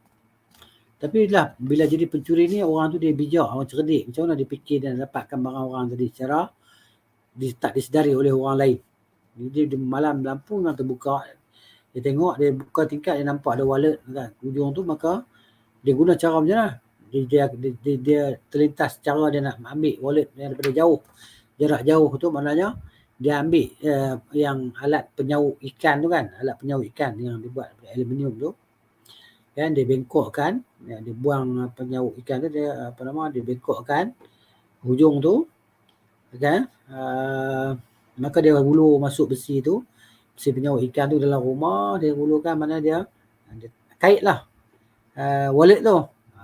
Tapi lah bila jadi pencuri ni, orang tu dia bijak, orang cerdik. Macam mana dia fikir dan dapatkan barang orang tadi secara tak disedari oleh orang lain. Jadi dia malam lampu yang terbuka, dia tengok, dia buka tingkap, dia nampak ada wallet kan ujung tu, maka dia guna cara macam mana? Dia terlintas cara dia nak ambil wallet daripada jauh. Jarak jauh tu maknanya dia ambil yang alat penyauk ikan tu kan, alat penyauk ikan yang dibuat dari aluminium tu. Kan dia bengkokkan, dia buang penyauk ikan tu, dia dia bengkokkan hujung tu kan. Maka dia hulur masuk besi tu, besi penyauk ikan tu dalam rumah, dia hulurkan, mana dia kaitlah wallet tu.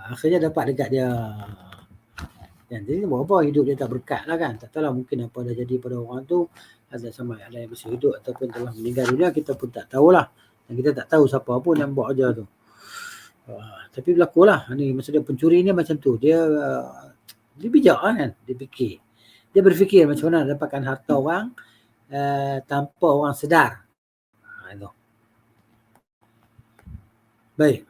Akhirnya dapat dekat dia. Dan jadi buat apa, hidup dia tak berkat lah kan. Tak tahulah mungkin apa dah jadi pada orang tu, ada sama ada yang masih hidup ataupun telah meninggal dunia, kita pun tak tahulah. Dan kita tak tahu siapa pun yang buat aja tu. Tapi berlakulah ni, maksudnya pencuri ni macam tu, dia bijak kan, dia fikir. Dia berfikir macam mana dapatkan harta orang tanpa orang sedar. Itu. Baik.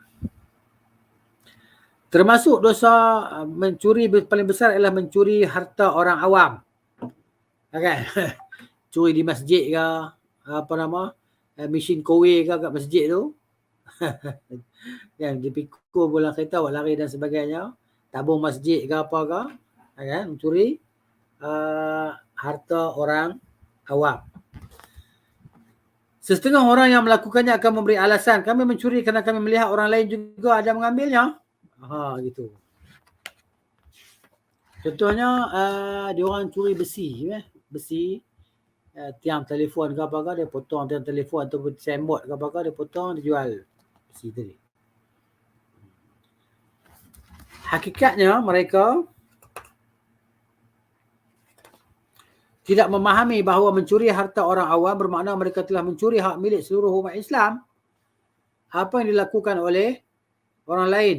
Termasuk dosa mencuri paling besar ialah mencuri harta orang awam. Okay. Curi di masjid ke, mesin kowe ke kat masjid tu. Yang dipikul bola kereta, buat lari dan sebagainya. Tabung masjid ke apa ke. Kan? Mencuri harta orang awam. Setengah orang yang melakukannya akan memberi alasan, kami mencuri kerana kami melihat orang lain juga ada mengambilnya. Gitu. Contohnya dia orang curi besi, tiang telefon ke apa ke, dia potong tiang telefon ataupun sembot ke apa ke, dia potong, dia jual besi tadi. Hakikatnya mereka tidak memahami bahawa mencuri harta orang awam bermakna mereka telah mencuri hak milik seluruh umat Islam. Apa yang dilakukan oleh orang lain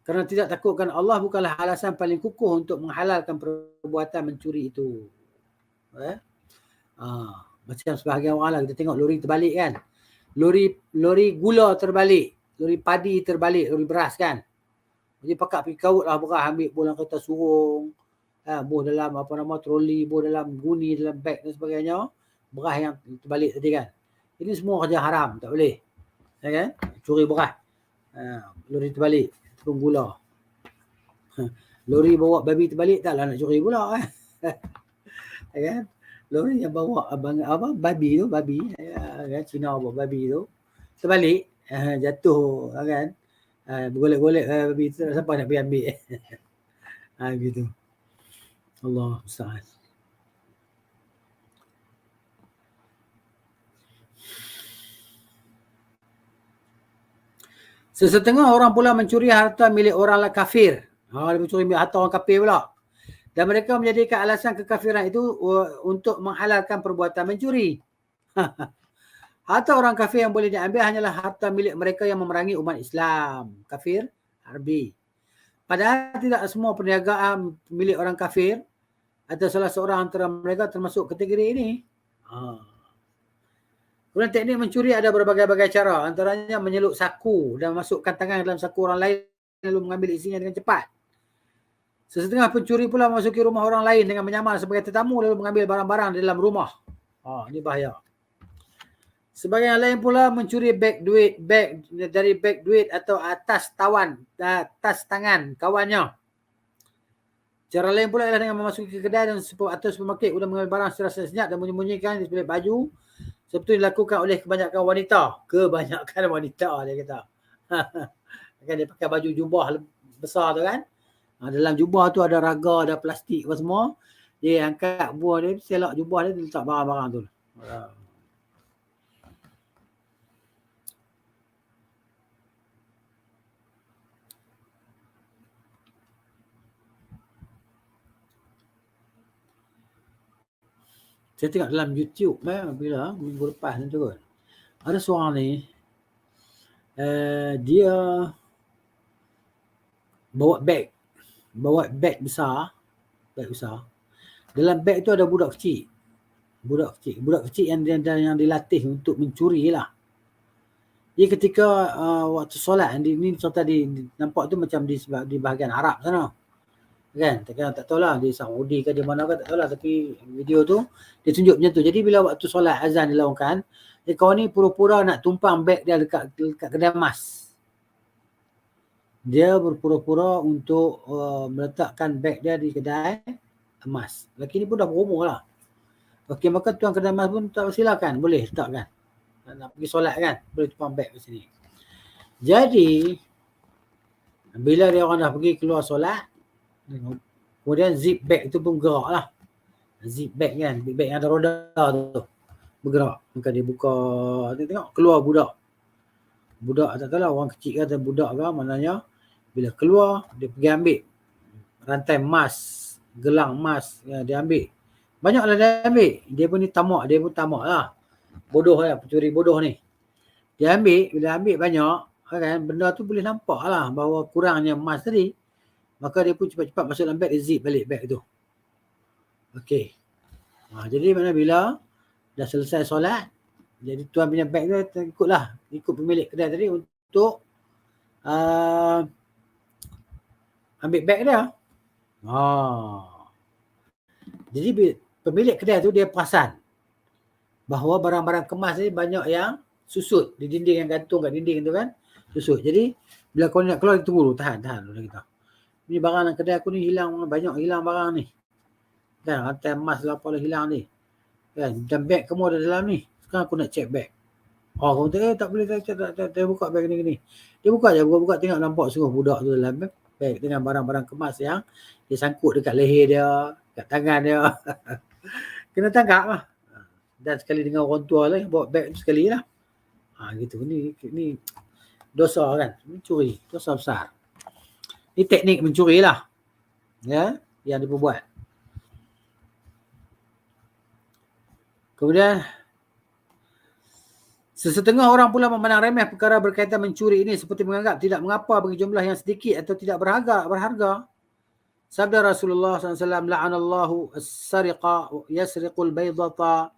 kerana tidak takutkan Allah bukanlah alasan paling kukuh untuk menghalalkan perbuatan mencuri itu. Macam sebahagian orang lah, kita tengok lori terbalik kan. Lori gula terbalik, lori padi terbalik, lori beras kan. Jadi pakak pergi kaut lah beras, ambil bolang kereta surung, buh dalam troli, buh dalam guni, dalam beg dan sebagainya. Beras yang terbalik tadi kan. Ini semua kerja haram, tak boleh. Ya kan? Curi beras. Lori terbalik, turun gula. Lori bawa babi terbalik, taklah nak curi pula kan. Ya kan? Lori yang bawa babi tu, kan, Cina bawa babi tu terbalik, jatuh kan. Bergolek-golek babi tu, siapa nak pergi ambil. Gitu. Allah musta'an. Sesetengah orang pula mencuri harta milik orang kafir. Dia mencuri harta orang kafir pula. Dan mereka menjadikan alasan kekafiran itu untuk menghalalkan perbuatan mencuri. Harta orang kafir yang boleh diambil hanyalah harta milik mereka yang memerangi umat Islam. Kafir harbi. Padahal tidak semua perniagaan milik orang kafir atau salah seorang antara mereka termasuk kategori ini. Kemudian teknik mencuri ada berbagai-bagai cara. Antaranya menyeluk saku dan masukkan tangan dalam saku orang lain lalu mengambil isinya dengan cepat. Sesetengah pencuri pula memasuki rumah orang lain dengan menyamar sebagai tetamu lalu mengambil barang-barang di dalam rumah. Ini bahaya. Sebagian lain pula mencuri beg duit atau atas tangan kawannya. Cara lain pula ialah dengan memasuki kedai atau supermarket kemudian mengambil barang secara senyap dan menyembunyikan di sebalik baju. Seperti dilakukan oleh kebanyakan wanita. Kebanyakan wanita dia kata. Kan dia pakai baju jubah besar tu kan. Dalam jubah tu ada raga, ada plastik apa semua. Dia angkat buah dia, selak jubah dia letak barang-barang tu. Saya tengok dalam YouTube bila minggu lepas ni tu kan. Ada seorang ni dia bawa beg besar. Dalam beg tu ada budak kecil yang dilatih untuk mencuri lah. Dia ketika waktu solat ni contoh nampak tu macam di bahagian Arab sana. Kan? Tak tahulah di Saudi ke di mana ke tak tahulah, tapi video tu dia tunjuk macam tu. Jadi bila waktu solat azan dilaungkan, kawan ni pura-pura nak tumpang beg dia dekat kedai emas. Dia berpura-pura untuk meletakkan beg dia di kedai emas. Lelaki ni pun dah berumur lah. Okey, maka tuan kedai emas pun tak silakan, boleh letakkan. Nak pergi solat kan, boleh tumpang beg kat sini. Jadi bila dia orang dah pergi keluar solat, kemudian zip bag tu pun gerak lah. Zip bag kan, bag yang ada roda tu bergerak. Maka dia buka, tengok keluar budak tak tahulah orang kecil ke atau budak ke, maknanya bila keluar dia pergi ambil rantai emas, gelang emas, dia ambil. Banyaklah dia ambil. Dia pun tamak lah. Bodoh lah, pencuri bodoh ni. Dia ambil, bila ambil banyak kan, benda tu boleh nampak lah bahawa kurangnya emas tadi. Maka dia pun cepat-cepat masuk dalam beg, dia zip balik beg tu. Okey. Jadi mana bila dah selesai solat, jadi tuan punya beg tu ikut pemilik kedai tadi untuk ambil beg dia. Jadi pemilik kedai tu dia perasan bahawa barang-barang kemas ni banyak yang susut di dinding yang gantung kat dinding tu kan. Susut. Jadi bila kau nak keluar, tunggu dulu, tahan dulu kita. Ni barang dalam kedai aku ni banyak hilang barang ni. Kan rantai emas lah apa hilang ni. Kan dan beg kamu ada dalam ni. Sekarang aku nak check beg. Kamu tak boleh tak buka beg ni. Dia buka tengok nampak semua budak tu dalam beg dengan barang-barang kemas yang dia sangkut dekat leher dia, dekat tangan dia. Kena tangkap lah. Dan sekali dengan orang tua lah bawa beg tu sekali lah. Gitu. Ni dosa kan. Mencuri. Dosa besar. Ini teknik mencuri lah. Ya, yang diperbuat. Kemudian sesetengah orang pula memandang remeh perkara berkaitan mencuri ini seperti menganggap tidak mengapa bagi jumlah yang sedikit atau tidak berharga. Sabda Rasulullah SAW, la'anallahu as-sariqa yasriqul baydata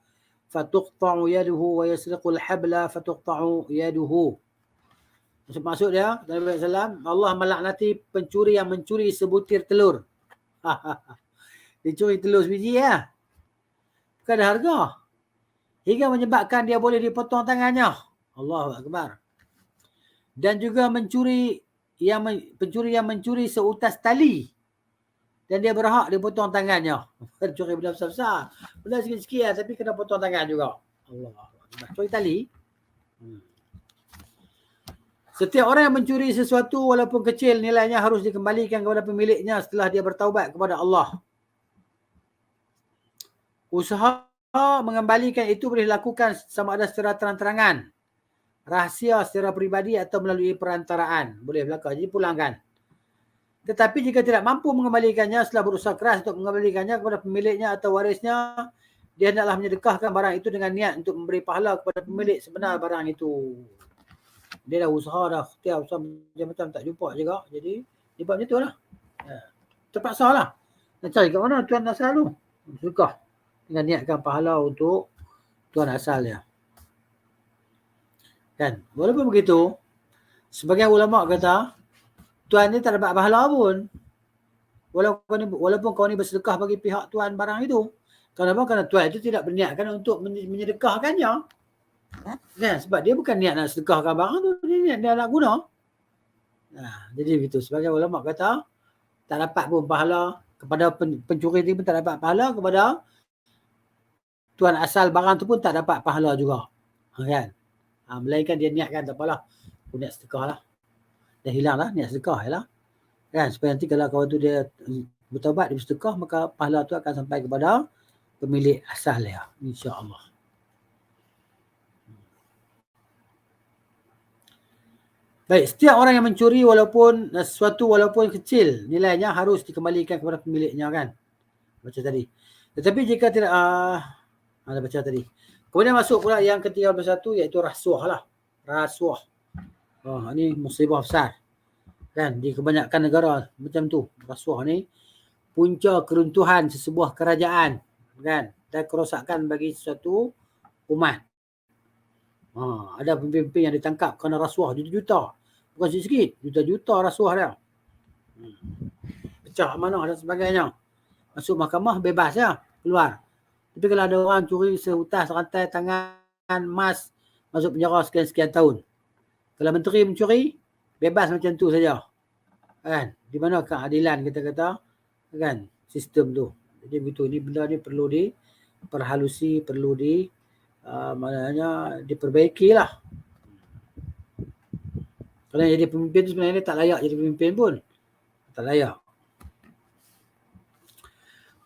fatuqta'u yaduhu wa yasriqul habla fatuqta'u yaduhu. Maksud dia, Nabi SAW, Allah melaknati pencuri yang mencuri sebutir telur. Dia curi telur sebiji ya. Bukan ada harga. Hingga menyebabkan dia boleh dipotong tangannya. Allahu Akbar. Dan juga pencuri yang mencuri seutas tali. Dan dia berhak dipotong tangannya. Curi benda besar-besar. Benda sikit-sikit lah, tapi kena potong tangan juga. Allahu Akbar. Curi tali. Setiap orang yang mencuri sesuatu walaupun kecil nilainya harus dikembalikan kepada pemiliknya setelah dia bertaubat kepada Allah. Usaha mengembalikan itu boleh dilakukan sama ada secara terang-terangan, rahsia secara peribadi atau melalui perantaraan. Boleh berlaku. Jadi pulangkan. Tetapi jika tidak mampu mengembalikannya setelah berusaha keras untuk mengembalikannya kepada pemiliknya atau warisnya, dia hendaklah menyedekahkan barang itu dengan niat untuk memberi pahala kepada pemilik sebenar barang itu. Dia dah usaha dah, setiap usaha macam-macam tak jumpa juga. Jadi dia buat macam tu lah. Terpaksa lah. Nak cari kat mana tuan asal tu? Sedekah. Dengan niatkan pahala untuk tuan asal dia. Kan? Walaupun begitu, sebagian ulama kata, tuan ni tak dapat pahala pun. Walaupun kau ni bersedekah bagi pihak tuan barang itu. Kenapa? Kerana tuan itu tidak berniatkan untuk menyedekahkannya. Kan? Sebab dia bukan niat nak sedekahkan barang tu. Dia niat dia nak guna. Jadi begitu. Sebagai ulama kata, tak dapat pun pahala kepada pencuri itu pun tak dapat pahala, kepada tuan asal barang tu pun tak dapat pahala juga. Kan? Melainkan dia niatkan tak apalah. Aku niat sedekah lah. Dah hilang lah niat sedekah lah. Kan? Supaya nanti kalau kawan tu dia bertaubat, dia bersedekah, maka pahala tu akan sampai kepada pemilik asal dia. InsyaAllah. Baik, setiap orang yang mencuri walaupun sesuatu walaupun kecil, nilainya harus dikembalikan kepada pemiliknya, kan? Baca tadi. Tetapi jika tidak, ada baca tadi. Kemudian masuk pula yang ke-31 iaitu rasuah lah. Rasuah. Ini musibah besar. Kan? Di kebanyakan negara macam tu. Rasuah ni punca keruntuhan sesebuah kerajaan. Kan? Dan kerosakan bagi sesuatu umat. Ada pemimpin yang ditangkap kerana rasuah juta-juta. Bukan sikit, juta-juta rasuah dia. Pecah amanah dan sebagainya. Masuk mahkamah bebas ya, keluar. Tapi kalau ada orang curi seutas rantai tangan emas, masuk penjara sekian-sekian tahun. Kalau menteri mencuri, bebas macam tu saja. Kan? Di mana keadilan kita kata, kan? Sistem tu. Jadi begitu, ni benda ni perlu diperhalusi, perlu maknanya diperbaiki lah. Kalau jadi pemimpin tu sebenarnya tak layak jadi pemimpin pun. Tak layak.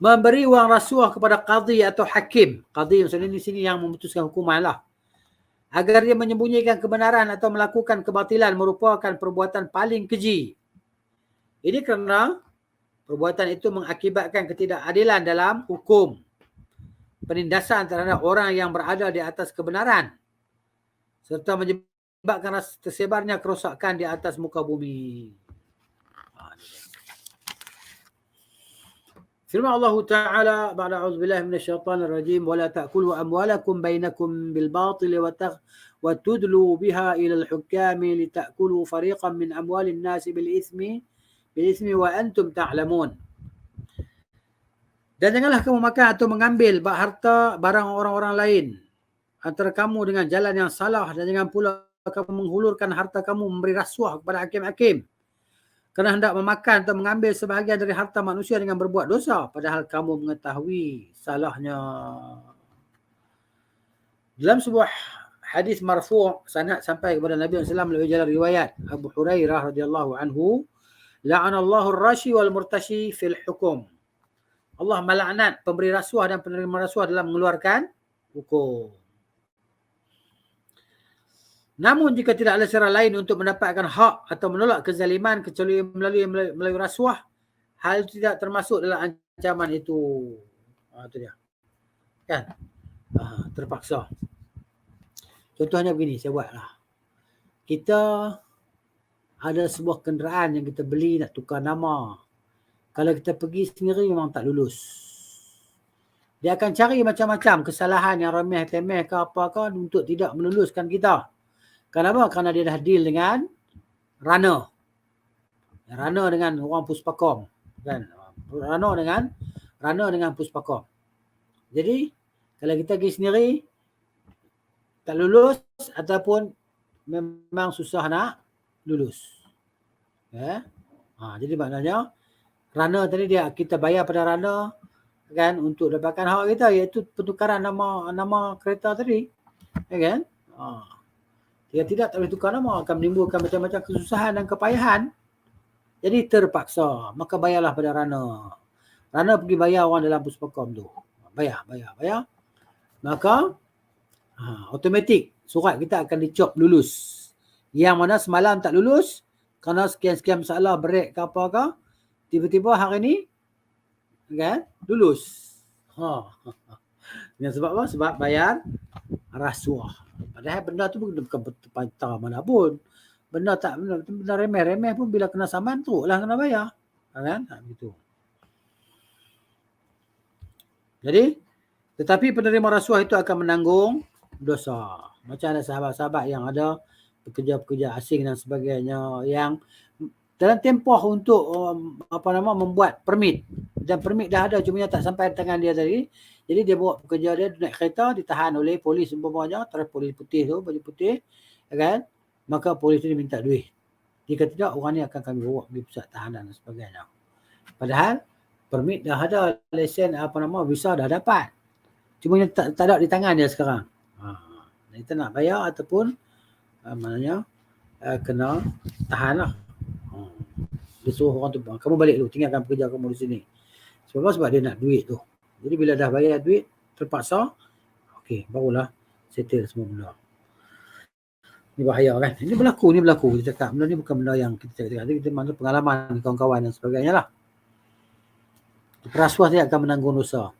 Memberi wang rasuah kepada qadhi atau hakim. Qadhi maksudnya di sini yang memutuskan hukuman lah. Agar dia menyembunyikan kebenaran atau melakukan kebatilan merupakan perbuatan paling keji. Ini kerana perbuatan itu mengakibatkan ketidakadilan dalam hukum. Penindasan terhadap orang yang berada di atas kebenaran. Serta menyebabkan tersebarnya kerosakan di atas muka bumi. Firman Allah Ta'ala, ba'da a'udzubillahi minasyaitanir rajim, wa la ta'kulu amwalakum bainakum bil batil wa tudlu biha ila al-hukami li ta'kulu fariqan min amwalin nasi bil ismi wa antum ta'lamun. Dan janganlah kamu makan atau mengambil harta barang orang-orang lain antara kamu dengan jalan yang salah, dan jangan pula kamu menghulurkan harta kamu memberi rasuah kepada hakim-hakim kerana hendak memakan atau mengambil sebahagian dari harta manusia dengan berbuat dosa padahal kamu mengetahui salahnya. Dalam sebuah hadis marfu' sanad sampai kepada Nabi SAW melalui jalan riwayat Abu Hurairah radhiyallahu anhu, la'anallahu ar-rashi wal murtashi fil hukum. Allah melaknat pemberi rasuah dan penerima rasuah dalam mengeluarkan hukum. Namun jika tidak ada cara lain untuk mendapatkan hak atau menolak kezaliman kecuali melalui rasuah, hal itu tidak termasuk dalam ancaman itu. Itu dia. Kan? Terpaksa. Contohnya begini, saya buatlah. Kita ada sebuah kenderaan yang kita beli nak tukar nama. Kalau kita pergi sendiri memang tak lulus. Dia akan cari macam-macam kesalahan yang remeh-temeh ke apa-apa untuk tidak meluluskan kita. Kenapa? Kerana dia dah deal dengan runner. Runner dengan orang Puspakom. Kan? Runner dengan Puspakom. Jadi, kalau kita pergi sendiri, tak lulus ataupun memang susah nak lulus. Jadi maknanya, runner tadi kita bayar pada runner kan untuk dapatkan hak kita, iaitu pertukaran nama kereta tadi. Kan? Jika tidak, tak boleh tukar nama, akan menimbulkan macam-macam kesusahan dan kepayahan. Jadi terpaksa, maka bayarlah pada runner. Runner pergi bayar orang dalam Puspakom tu. Bayar. Maka automatik surat kita akan dicop lulus. Yang mana semalam tak lulus kerana sekian-sekian masalah brek ke apa ke, tiba-tiba hari ni kan lulus. Dengan sebab apa? Sebab bayar rasuah. Padahal benda tu bukan patah mana pun. Benda remeh-remeh pun bila kena saman tu lah kena bayar. Kan? Begitu. Jadi, tetapi penerima rasuah itu akan menanggung dosa. Macam ada sahabat-sahabat yang ada pekerja-pekerja asing dan sebagainya yang dalam tempoh untuk membuat permit, dan permit dah ada cuma tak sampai tangan dia tadi. Jadi dia bawa pekerja dia naik kereta, ditahan oleh polis umpamanya, terus polis putih tu, baju putih, kan? Maka polis tu diminta duit. Jika tidak, orang ni akan kami bawa pergi pusat tahanan dan sebagainya. Padahal permit dah ada, lesen visa dah dapat. Cuma tak ada di tangan dia sekarang. Kita nak bayar ataupun kena tahan lah. Dia suruh orang tu, kamu balik dulu, tinggalkan pekerja kamu di sini. Sebab dia nak duit tu. Jadi bila dah bayar duit, terpaksa, okey, barulah settle semua benda. Ni bahaya kan. Ini berlaku. Kita cakap benda ni bukan benda yang kita cakap. Kita mana pengalaman kawan-kawan dan sebagainya lah. Rasuah dia akan menanggung dosa.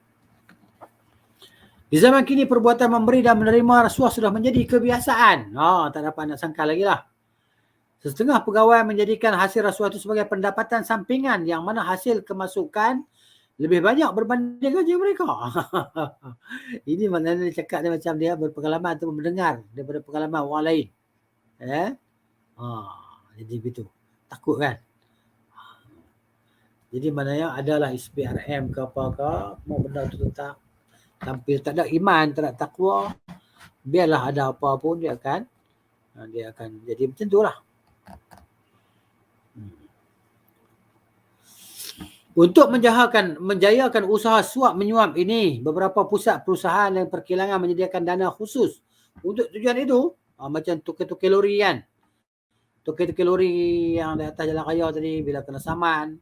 Di zaman kini perbuatan memberi dan menerima rasuah sudah menjadi kebiasaan. Tak dapat nak sangka lagi lah. Setengah pegawai menjadikan hasil rasuah itu sebagai pendapatan sampingan yang mana hasil kemasukan lebih banyak berbanding gaji mereka. Ini maknanya dia cakap dia macam dia berpengalaman atau mendengar daripada pengalaman orang lain. Jadi begitu. Takut kan? Jadi maknanya adalah SPRM ke apa ke, mau benda tu tetap tampil tak ada iman, tak ada takwa, biarlah ada apa pun dia akan jadi macam tu lah. Untuk menjayakan usaha suap menyuap ini, beberapa pusat perusahaan dan perkilangan menyediakan dana khusus untuk tujuan itu. Macam tukar-tukar lori kan. Tukar-tukar lori yang di atas jalan raya tadi, bila kena saman,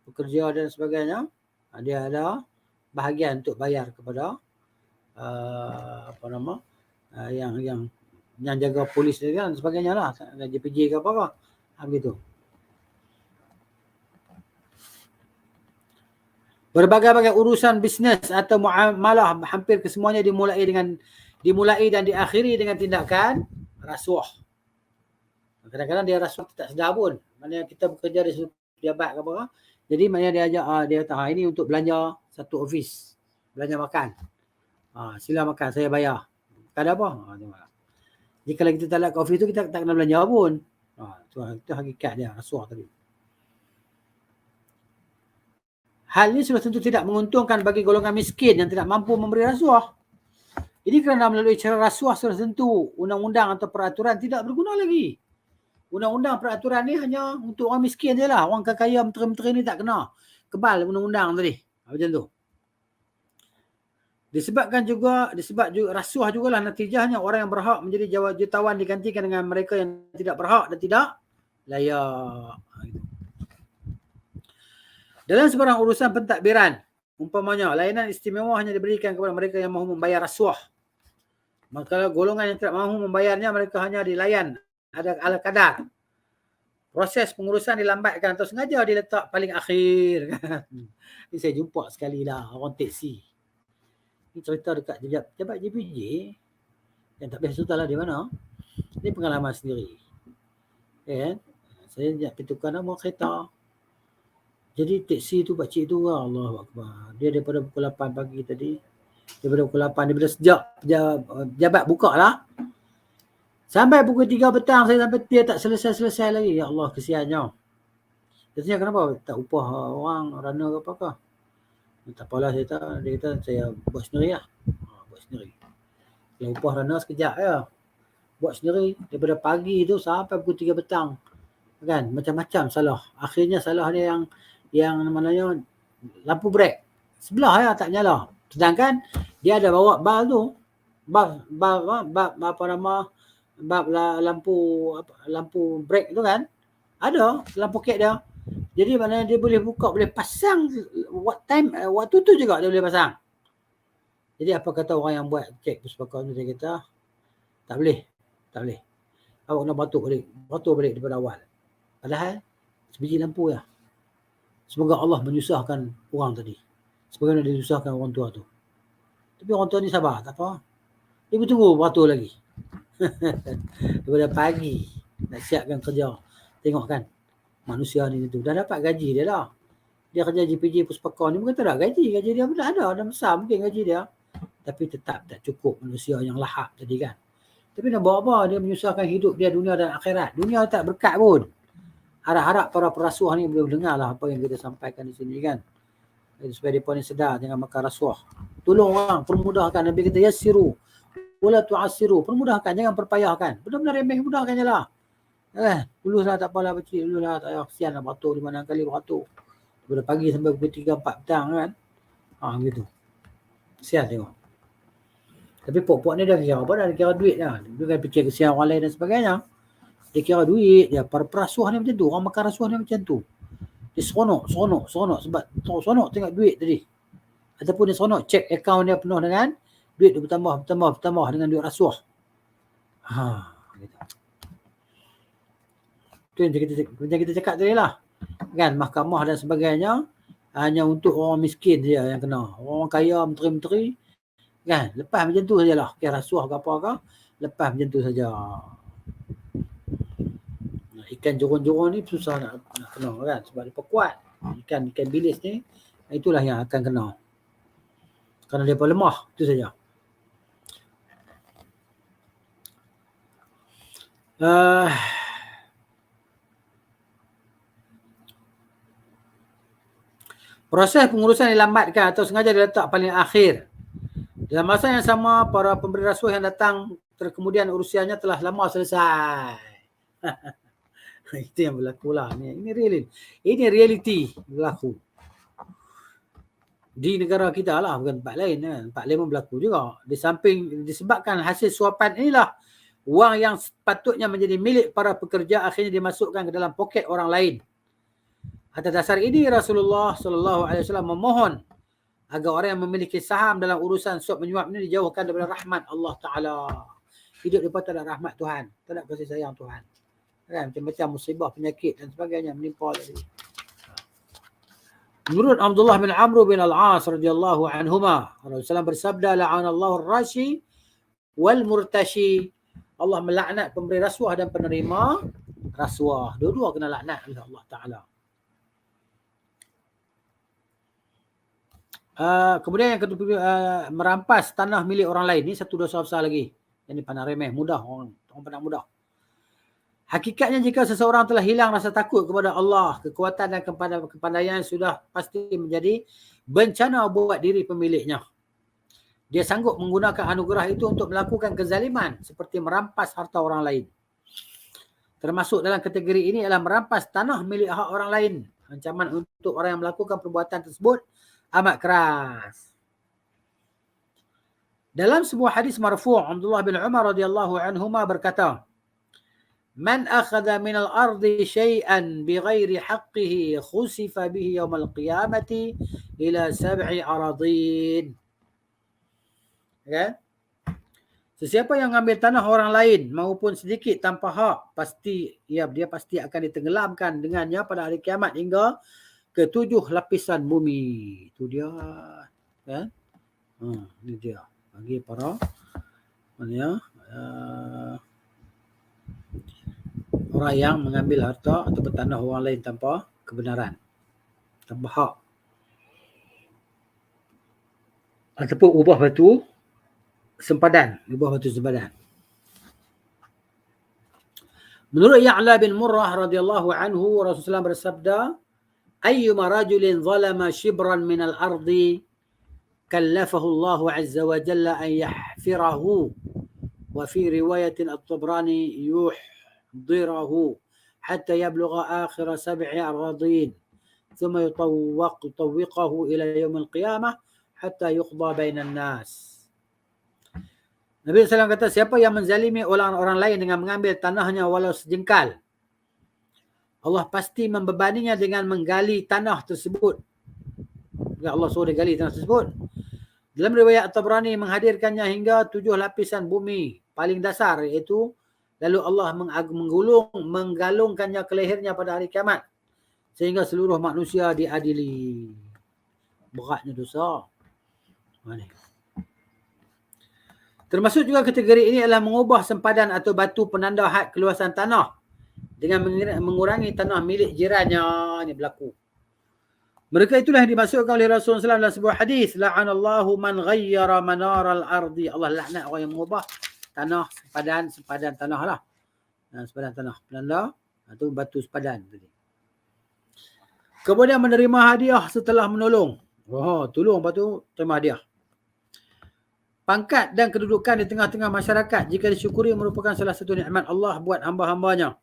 pekerja dan sebagainya, dia ada bahagian untuk bayar kepada yang jaga polis dan sebagainya lah, JPJ ke apa-apa. Begitu. Berbagai-bagai urusan bisnes atau muamalah hampir kesemuanya dimulai dan diakhiri dengan tindakan rasuah. Kadang-kadang dia rasuah tak sedar pun. Maknanya kita bekerja di pejabat ke apa. Jadi maknanya dia ajak, dia kata ini untuk belanja satu ofis. Belanja makan. Sila makan, saya bayar. Tak ada apa. Jadi kalau kita tak nak ke ofis tu, kita tak kena belanja pun. Itu hakikat dia, rasuah tadi. Hal ini sudah tentu tidak menguntungkan bagi golongan miskin yang tidak mampu memberi rasuah. Ini kerana melalui cara rasuah sudah tentu undang-undang atau peraturan tidak berguna lagi. Undang-undang peraturan ni hanya untuk orang miskin je lah. Orang kaya menteri-menteri ni tak kena. Kebal undang-undang tadi. Macam tu. Disebab juga rasuah jugalah natijahnya orang yang berhak menjadi jutawan digantikan dengan mereka yang tidak berhak dan tidak layak. Dalam sebarang urusan pentadbiran, umpamanya layanan istimewa hanya diberikan kepada mereka yang mahu membayar rasuah. Maka golongan yang tidak mahu membayarnya, mereka hanya dilayan ada ala kadar. Proses pengurusan dilambatkan atau sengaja diletak paling akhir. Ini saya jumpa sekali lah orang teksi. Ini cerita dekat jabat JPJ yang tak biasa tahu lah di mana. Ini pengalaman sendiri. Saya nak pergi nama kereta. Jadi teksi tu pakcik tu, Allahu Akbar. Dia daripada pukul 8 pagi tadi. Daripada pukul 8, daripada sejak jabat buka lah. Sampai pukul 3 petang saya sampai dia tak selesai lagi. Ya Allah, kesiannya. Dia tanya kenapa? Tak upah orang, runner ke apakah? Tak apalah dia kata saya buat sendiri lah. Buat sendiri. Kalau upah runner sekejap je. Buat sendiri. Daripada pagi tu sampai pukul 3 petang. Kan? Macam-macam salah. Akhirnya salah dia yang namanya lampu brek. Sebelah tak nyala. Sedangkan dia ada bawa bal tu. Bab lampu brake tu kan, ada lampu kek dia. Jadi maknanya dia boleh buka, boleh pasang waktu tu juga dia boleh pasang. Jadi apa kata orang yang buat kek puspakan tu, dia kata tak boleh. Awak kena batuk balik daripada awal. Padahal sebiji lampu ya. Semoga Allah menyusahkan orang tadi. Sebagaimana dia susahkan orang tua tu. Tapi orang tua ni sabar, tak apa. Ibu tunggu beratur lagi. Daripada pagi nak siapkan kerja. Tengok kan, manusia ni tu dah dapat gaji dia dah. Dia kerja JPJ Puspacar ni bukan tak ada gaji. Gaji dia pun dah ada besar mungkin gaji dia. Tapi tetap tak cukup manusia yang lahap tadi kan. Tapi nak buat apa? Dia menyusahkan hidup dia dunia dan akhirat. Dunia tak berkat pun. Harap-harap para perasuah ni boleh dengar lah apa yang kita sampaikan di sini kan. Supaya mereka ni sedar jangan makan rasuah. Tolong orang, permudahkan. Nabi kata yassiru wala tu'assiru. Permudahkan, jangan perpayahkan. Benar-benar remeh, mudahkan je lah. Luluslah tak apalah kecil. Luluslah tak payah. Kesian lah beratur 5-6 kali beratur. Daripada pagi sampai pukul 3-4 petang kan. Gitu. Kesian tengok. Tapi pok-pok ni dah kira apa dah? Dia kira duit dah. Dia kan fikir kesian orang lain dan sebagainya. Dia kira duit dia. Para perasuah ni macam tu. Orang makan rasuah ni macam tu. Dia seronok sebab seronok tengok duit tadi. Ataupun dia seronok cek akaun dia penuh dengan duit dia bertambah dengan duit rasuah. Gitu. Tu yang kita cakap tadi lah. Kan mahkamah dan sebagainya hanya untuk orang miskin saja yang kena. Orang kaya menteri-menteri kan lepas macam tu sajalah. Kira rasuah ke apa ke, lepas macam tu saja. Ikan jorong-jorong ni susah nak kena kan sebab dia kuat. Ikan bilis ni itulah yang akan kena. Kerana dia lemah, itu saja. Proses pengurusan dilambatkan atau sengaja diletak paling akhir. Dalam masa yang sama, para pemberi rasuah yang datang kemudian urusiannya telah lama selesai. Itu yang berlaku lah. Ini realiti berlaku. Di negara kita lah, bukan tempat lain kan. Tempat lain pun berlaku juga. Di samping disebabkan hasil suapan inilah, wang yang sepatutnya menjadi milik para pekerja akhirnya dimasukkan ke dalam poket orang lain. Atas dasar ini Rasulullah SAW memohon agar orang yang memiliki saham dalam urusan suap menyuap ini dijauhkan daripada rahmat Allah Ta'ala. Hidup mereka tak ada rahmat Tuhan. Tak ada kasih sayang Tuhan. Kan? Macam-macam musibah, penyakit dan sebagainya menimpa tadi. Menurut Abdullah bin Amr bin Al-As radhiyallahu anhuma, Rasulullah bersabda, la'anallahu ar-rashi wal murtashi. Allah melaknat pemberi rasuah dan penerima rasuah. Dua-dua kena laknat oleh Allah Ta'ala. Kemudian yang kedua, merampas tanah milik orang lain. Ini satu dosa besar lagi. Yang ini pandang remeh, mudah. Orang pandang mudah. Hakikatnya jika seseorang telah hilang rasa takut kepada Allah, kekuatan dan kepandaian sudah pasti menjadi bencana buat diri pemiliknya. Dia sanggup menggunakan anugerah itu untuk melakukan kezaliman seperti merampas harta orang lain. Termasuk dalam kategori ini adalah merampas tanah milik hak orang lain. Ancaman untuk orang yang melakukan perbuatan tersebut amat keras. Dalam sebuah hadis marfu', Abdullah bin Umar radhiyallahu anhuma berkata, "Man akhadha min al-ardi shay'an bighairi haqqihi khusifa bihi yawm al-qiyamati ila 7 aradin." Kan? Sesiapa yang mengambil tanah orang lain maupun sedikit tanpa hak, dia pasti akan ditenggelamkan dengannya pada hari kiamat hingga ke 7 lapisan bumi. Itu dia. Kan? Ini dia. Bagi para orang yang mengambil harta atau tanah orang lain tanpa kebenaran, tanpa hak, ataupun ubah batu sempadan. Menurut Ya'la bin Murrah radhiyallahu anhu, Rasulullah bersabda, ayyuma rajulin zalama shibran min al-ardi kallafahu Allah azza wa jalla an yahfirahu, wa fi riwayatin at-Tabrani yuhdirahu hatta yablugha akhir 7 aradin thumma yutawwiqahu ila yawm al-qiyamah hatta yuqda bainan nas. Nabi SAW kata, siapa yang menzalimi orang lain dengan mengambil tanahnya walau sejengkal, Allah pasti membebaninya dengan menggali tanah tersebut. Allah suruh dia gali tanah tersebut. Dalam riwayat At-Tabrani menghadirkannya hingga 7 lapisan bumi paling dasar, iaitu lalu Allah menggalungkannya ke lehernya pada hari kiamat sehingga seluruh manusia diadili. Beratnya dosa. Mana? Termasuk juga kategori ini adalah mengubah sempadan atau batu penanda had keluasan tanah dengan mengurangi tanah milik jirannya. Ini berlaku. Mereka itulah yang dimaksudkan oleh Rasulullah SAW dalam sebuah hadis. La'anallahu man ghayyara manaral ardi. Allah laknat orang yang mengubah tanah sempadan tanah lah. Sempadan tanah. Penanda atau batu sempadan tadi. Kemudian menerima hadiah setelah menolong. Tolong lepas tu terima hadiah. Pangkat dan kedudukan di tengah-tengah masyarakat jika disyukuri merupakan salah satu nikmat Allah buat hamba-hambanya.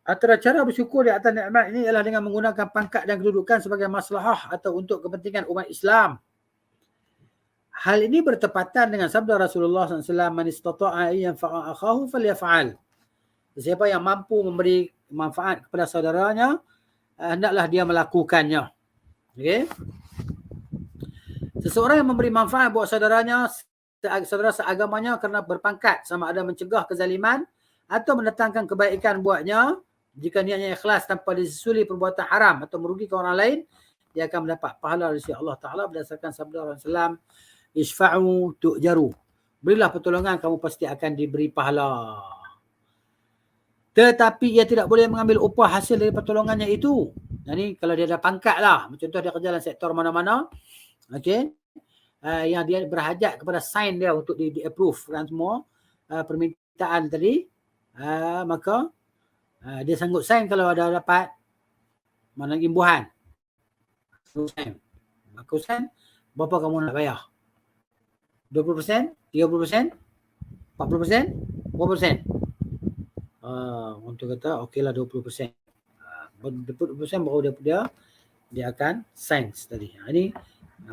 Antara cara bersyukur di atas nikmat ini ialah dengan menggunakan pangkat dan kedudukan sebagai maslahah atau untuk kepentingan umat Islam. Hal ini bertepatan dengan sabda Rasulullah SAW, "Man istata'a an yanfa'a akhahu falyaf'al." Siapa yang mampu memberi manfaat kepada saudaranya, hendaklah dia melakukannya. Okey? Seseorang yang memberi manfaat buat saudaranya, saudara seagamanya kerana berpangkat, sama ada mencegah kezaliman atau mendatangkan kebaikan buatnya, jika niatnya ikhlas tanpa disesuli perbuatan haram atau merugikan orang lain, dia akan mendapat pahala dari Allah Ta'ala berdasarkan sabda Rasulullah SAW, "Isfa'u tu'jaru." Berilah pertolongan, kamu pasti akan diberi pahala. Tetapi ia tidak boleh mengambil upah hasil dari pertolongannya itu. Jadi kalau dia ada pangkat lah, contoh dia kerja dalam sektor mana-mana, okey, yang dia berhajat kepada sign dia untuk di-approve kan semua permintaan tadi, maka dia sanggup sign kalau ada dapat mana imbuhan. Maka sign, berapa kamu nak bayar? 20%? 30%? 40%? Berapa persen? Untuk kata okeylah 20%. 20% baru dia akan sign tadi. Ini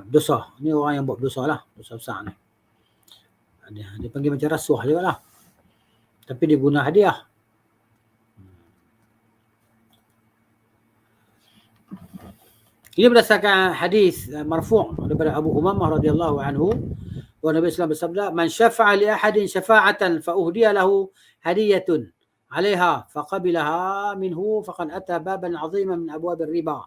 dosa. Ini orang yang buat dosa lah. Dosa besar ni. Dia panggil macam rasuah juga lah. Tapi dia guna hadiah. Ini berdasarkan hadis marfu' daripada Abu Umamah radhiyallahu anhu, wa Nabi sallallahu alaihi wasallam bersabda, "Man syafa'a li ahadin syafa'atan fa uhdiya lahu hadiyatun 'alaiha faqabilaha minhu faqad ata baban 'aziman min abwabir riba."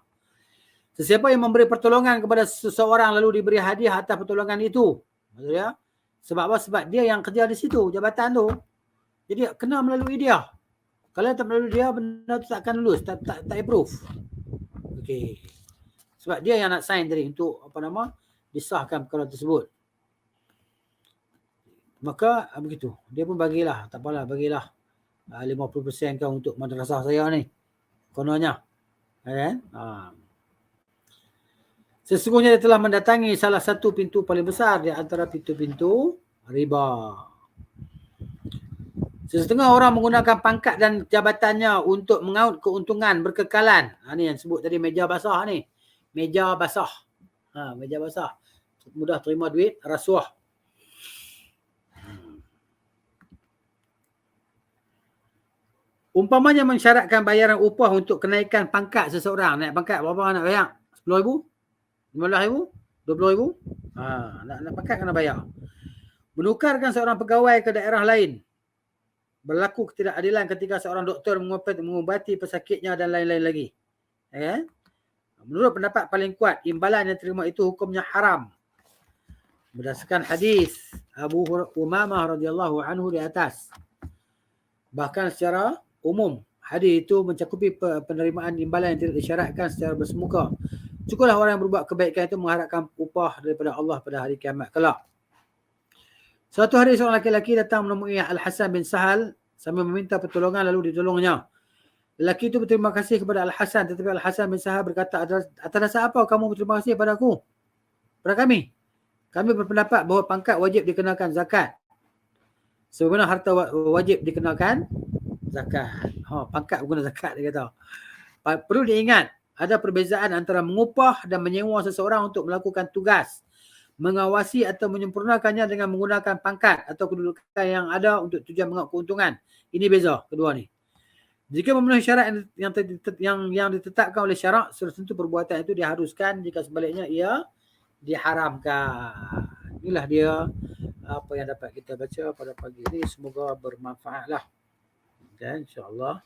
Sesiapa yang memberi pertolongan kepada seseorang lalu diberi hadiah atas pertolongan itu, maksudnya sebab apa? Sebab dia yang kerja di situ, jabatan tu. Jadi kena melalui dia. Kalau tak melalui dia, benda tu tak akan lulus, tak approve. Okey. Sebab dia yang nak sign tadi untuk disahkan perkara tersebut. Maka begitu. Dia pun bagilah, tak apalah, bagilah 50% kau untuk madrasah saya ni. Kononnya. Kan? Sesungguhnya dia telah mendatangi salah satu pintu paling besar di antara pintu-pintu riba. Setengah orang menggunakan pangkat dan jabatannya untuk mengaut keuntungan berkekalan. Ni yang sebut tadi meja basah ni. Meja basah. Meja basah. Mudah terima duit, rasuah. Umpamanya mensyaratkan bayaran upah untuk kenaikan pangkat seseorang. Naik pangkat berapa nak bayar? 10,000? 15,000? 20,000? Nak pangkat kena bayar. Menukarkan seorang pegawai ke daerah lain. Berlaku ketidakadilan ketika seorang doktor mengubati pesakitnya dan lain-lain lagi. Okay? Menurut pendapat paling kuat, imbalan yang terima itu hukumnya haram. Berdasarkan hadis Abu Umamah radhiyallahu anhu di atas. Bahkan secara umum, hadis itu mencakupi penerimaan imbalan yang tidak disyaratkan secara bersemuka. Cukuplah orang yang berbuat kebaikan itu mengharapkan upah daripada Allah pada hari kiamat kelak. Suatu hari seorang lelaki datang menemui Al-Hasan bin Sahal sambil meminta pertolongan lalu ditolongnya. Lelaki itu berterima kasih kepada Al-Hasan, tetapi Al-Hasan bin Sahal berkata, atas dasar apa kamu berterima kasih kepada aku? Pada kami. Kami berpendapat bahawa pangkat wajib dikenakan zakat. Sebagaimana harta wajib dikenakan zakat. Pangkat berguna zakat dia kata. Perlu diingat, ada perbezaan antara mengupah dan menyewa seseorang untuk melakukan tugas, mengawasi atau menyempurnakannya dengan menggunakan pangkat atau kedudukan yang ada untuk tujuan mengaut keuntungan. Ini beza kedua ni. Jika memenuhi syarat yang ditetapkan oleh syarak, sudah tentu perbuatan itu diharuskan, jika sebaliknya ia diharamkan. Inilah dia apa yang dapat kita baca pada pagi ini. Semoga bermanfaatlah. Dan insya-Allah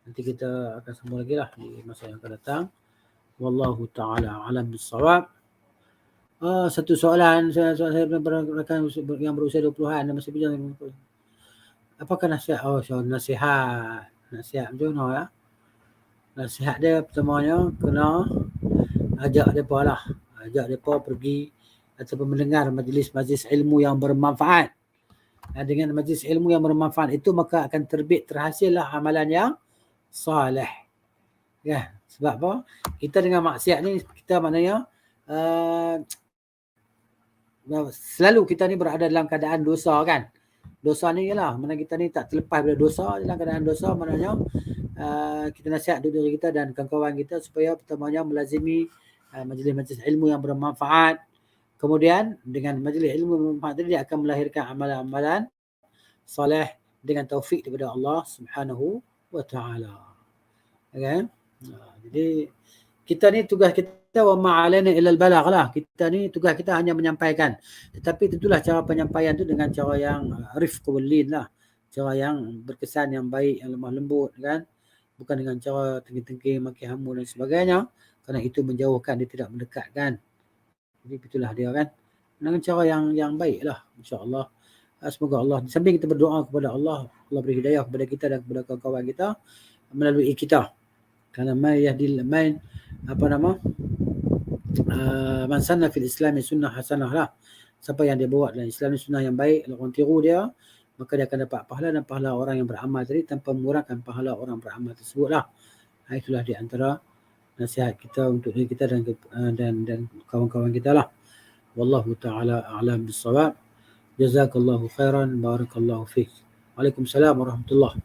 nanti kita akan sambung lagi lah di masa yang akan datang. Wallahu ta'ala alam bissawab. Satu soalan saya rakan yang berusia 20-an dan masih bincang. Apakah nasihat? Nasihat. Nasihat macam mana ya? Nasihat dia pertamanya kena ajak depa lah. Ajak depa pergi ataupun mendengar majlis-majlis ilmu yang bermanfaat. Dengan majlis ilmu yang bermanfaat itu maka akan terbit terhasillah amalan yang soleh. Ya, sebab apa? Kita dengan maksiat ni kita maknanya selalu kita ni berada dalam keadaan dosa kan. Dosa ni ialah mana kita ni tak terlepas dari dosa, dalam keadaan dosa maknanya kita nasihat diri kita dan kawan-kawan kita supaya pertamanya melazimi majlis-majlis ilmu yang bermanfaat. Kemudian dengan majlis ilmu yang bermanfaat tadi dia akan melahirkan amalan-amalan soleh dengan taufik daripada Allah Subhanahu wa taala. Okay? Jadi kita ni tugas kita wa ma'alaina illa al-balagh lah. Kita ni tugas kita hanya menyampaikan. Tetapi tentulah cara penyampaian tu dengan cara yang rifq wal lin lah. Cara yang berkesan, yang baik, yang lemah lembut kan. Bukan dengan cara tengking-tengking, maki hamu dan sebagainya. Kerana itu menjauhkan, dia tidak mendekatkan. Jadi itulah dia kan. Dengan cara yang baik lah. InsyaAllah. Semoga Allah, di samping kita berdoa kepada Allah, Allah beri hidayah kepada kita dan kepada kawan-kawan kita melalui kita. Kerana man sanna fil Islam sunnah hasanah lah. Siapa yang dia buat dalam Islam ni sunnah yang baik, orang tiru dia, maka dia akan dapat pahala dan pahala orang yang beramal tadi tanpa mengurangkan pahala orang beramal tersebut lah. Itulah di antara nasihat kita untuk diri kita dan kawan-kawan kita lah. Wallahu ta'ala a'lam bis-shawab. Jazakallahu khairan, barakallahu fiik. Waalaikumsalam warahmatullahi.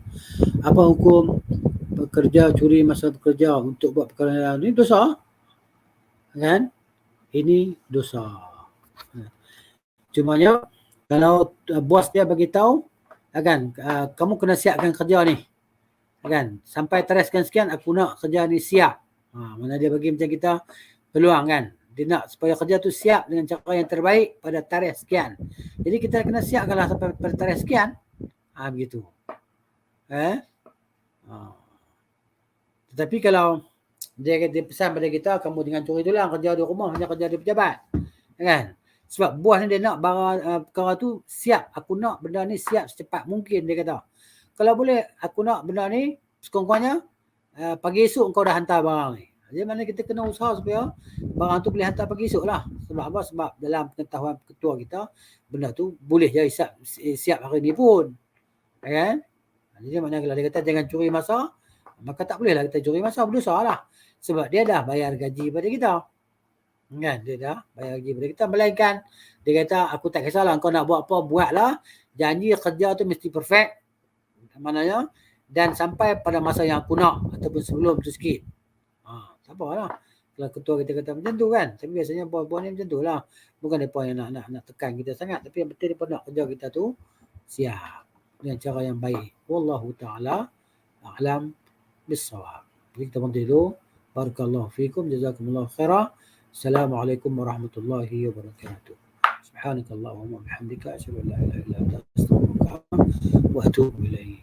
Apa hukum bekerja curi masa bekerja untuk buat perkara ini? Dosa kan? Ini dosa. Cumanya kalau bos dia bagi tahu kan, kamu kena siapkan kerja ni kan, sampai tarikh sekian aku nak kerja ni siap. Mana dia bagi macam kita peluang kan, dia nak supaya kerja tu siap dengan cara yang terbaik pada tarikh sekian. Jadi kita kena siapkanlah sampai pada tarikh sekian. Begitu. Tetapi kalau dia pesan pada kita, kamu dengan curi tulang, kerja di rumah, hanya kerja di pejabat. Kan? Sebab bos ni dia nak barang perkara tu siap. Aku nak benda ni siap secepat mungkin, dia kata. Kalau boleh, aku nak benda ni sekurang-kurangnya pagi esok kau dah hantar barang ni. Jadi mana kita kena usaha supaya barang tu boleh hantar pagi esok lah. Sebab apa? Sebab dalam pengetahuan ketua kita, benda tu boleh jadi siap hari ni pun. Kan? Jadi maknanya kalau dia kata jangan curi masa, maka tak bolehlah kita curi masa, berdosa lah. Sebab dia dah bayar gaji pada kita. Kan? Dia dah bayar gaji pada kita. Melainkan dia kata aku tak kisahlah kau nak buat apa, buatlah. Janji kerja tu mesti perfect. Maknanya dan sampai pada masa yang aku nak ataupun sebelum tu sikit. Tak apalah. Kalau ketua kita kata macam tu kan. Tapi biasanya buat-buat ni macam tu lah. Bukan mereka yang nak tekan kita sangat. Tapi yang penting mereka nak kerja kita tu siap. Dengan cara yang baik. Wallahu ta'ala a'lam bis-shawab. Jadi kita berhenti dulu. Barakallahu fiikum. Jazakumullahu khairah. Assalamualaikum warahmatullahi wabarakatuh. Subhanakallahumma bihamdika asyhadu an la ilaha illa anta astaghfiruka wa atubu ilaik.